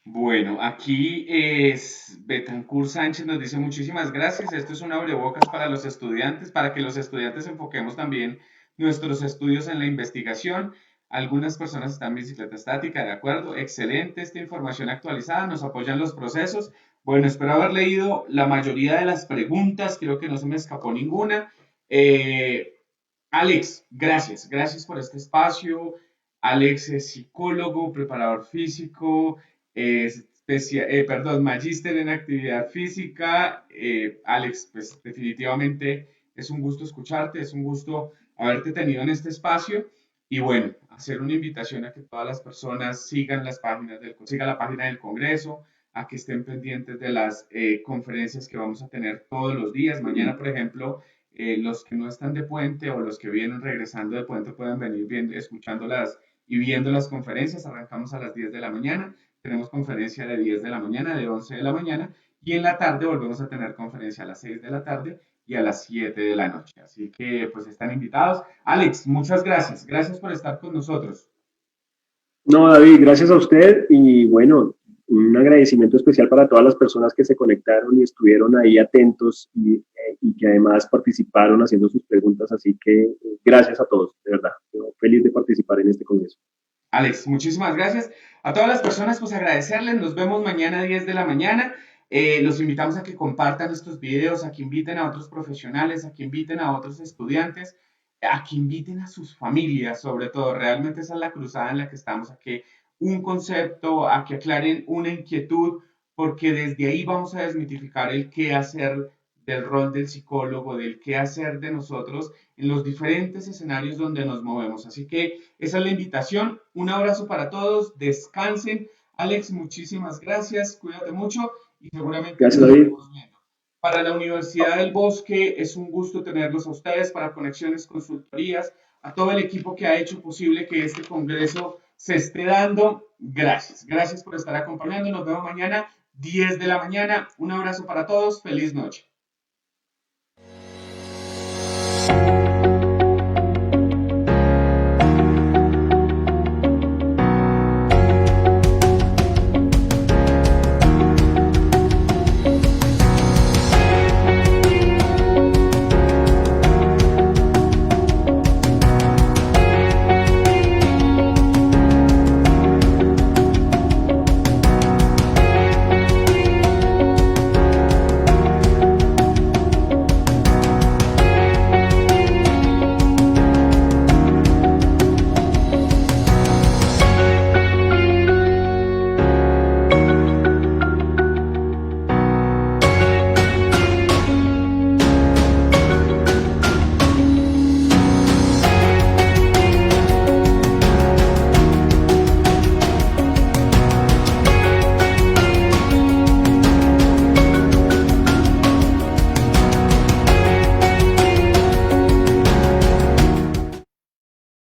Bueno, aquí es Betancourt Sánchez nos dice muchísimas gracias. Esto es un abrebocas para los estudiantes, para que los estudiantes enfoquemos también nuestros estudios en la investigación. Algunas personas están en bicicleta estática, de acuerdo. Excelente esta información actualizada, nos apoyan los procesos. Bueno, espero haber leído la mayoría de las preguntas, creo que no se me escapó ninguna. Eh, Alex, gracias por este espacio. Alex es psicólogo, preparador físico, magíster en actividad física. Alex, pues definitivamente es un gusto escucharte, es un gusto haberte tenido en este espacio y bueno, hacer una invitación a que todas las personas sigan sigan la página del Congreso, a que estén pendientes de las conferencias que vamos a tener todos los días. Mañana, por ejemplo, los que no están de puente o los que vienen regresando de puente pueden venir viendo, escuchándolas y viendo las conferencias. Arrancamos a las 10 de la mañana, tenemos conferencia de 10 de la mañana, de 11 de la mañana, y en la tarde volvemos a tener conferencia a las 6 de la tarde y a las 7 de la noche. Así que pues están invitados. Alex, muchas gracias. Gracias por estar con nosotros. No, David, gracias a usted y bueno, un agradecimiento especial para todas las personas que se conectaron y estuvieron ahí atentos y que además participaron haciendo sus preguntas. Así que gracias a todos, de verdad. Yo feliz de participar en este congreso. Alex, muchísimas gracias. A todas las personas, pues agradecerles. Nos vemos mañana a 10 de la mañana. Los invitamos a que compartan estos videos, a que inviten a otros profesionales, a que inviten a otros estudiantes, a que inviten a sus familias, sobre todo. Realmente esa es la cruzada en la que estamos, a que un concepto, a que aclaren una inquietud, porque desde ahí vamos a desmitificar el qué hacer del rol del psicólogo, del qué hacer de nosotros en los diferentes escenarios donde nos movemos. Así que esa es la invitación. Un abrazo para todos. Descansen. Alex, muchísimas gracias. Cuídate mucho y seguramente Gracias, nos David. estaremos viendo. Para la Universidad del Bosque es un gusto tenerlos a ustedes para Conexiones Consultorías, a todo el equipo que ha hecho posible que este congreso se esté dando. Gracias. Gracias por estar acompañando. Nos vemos mañana, 10 de la mañana. Un abrazo para todos. Feliz noche.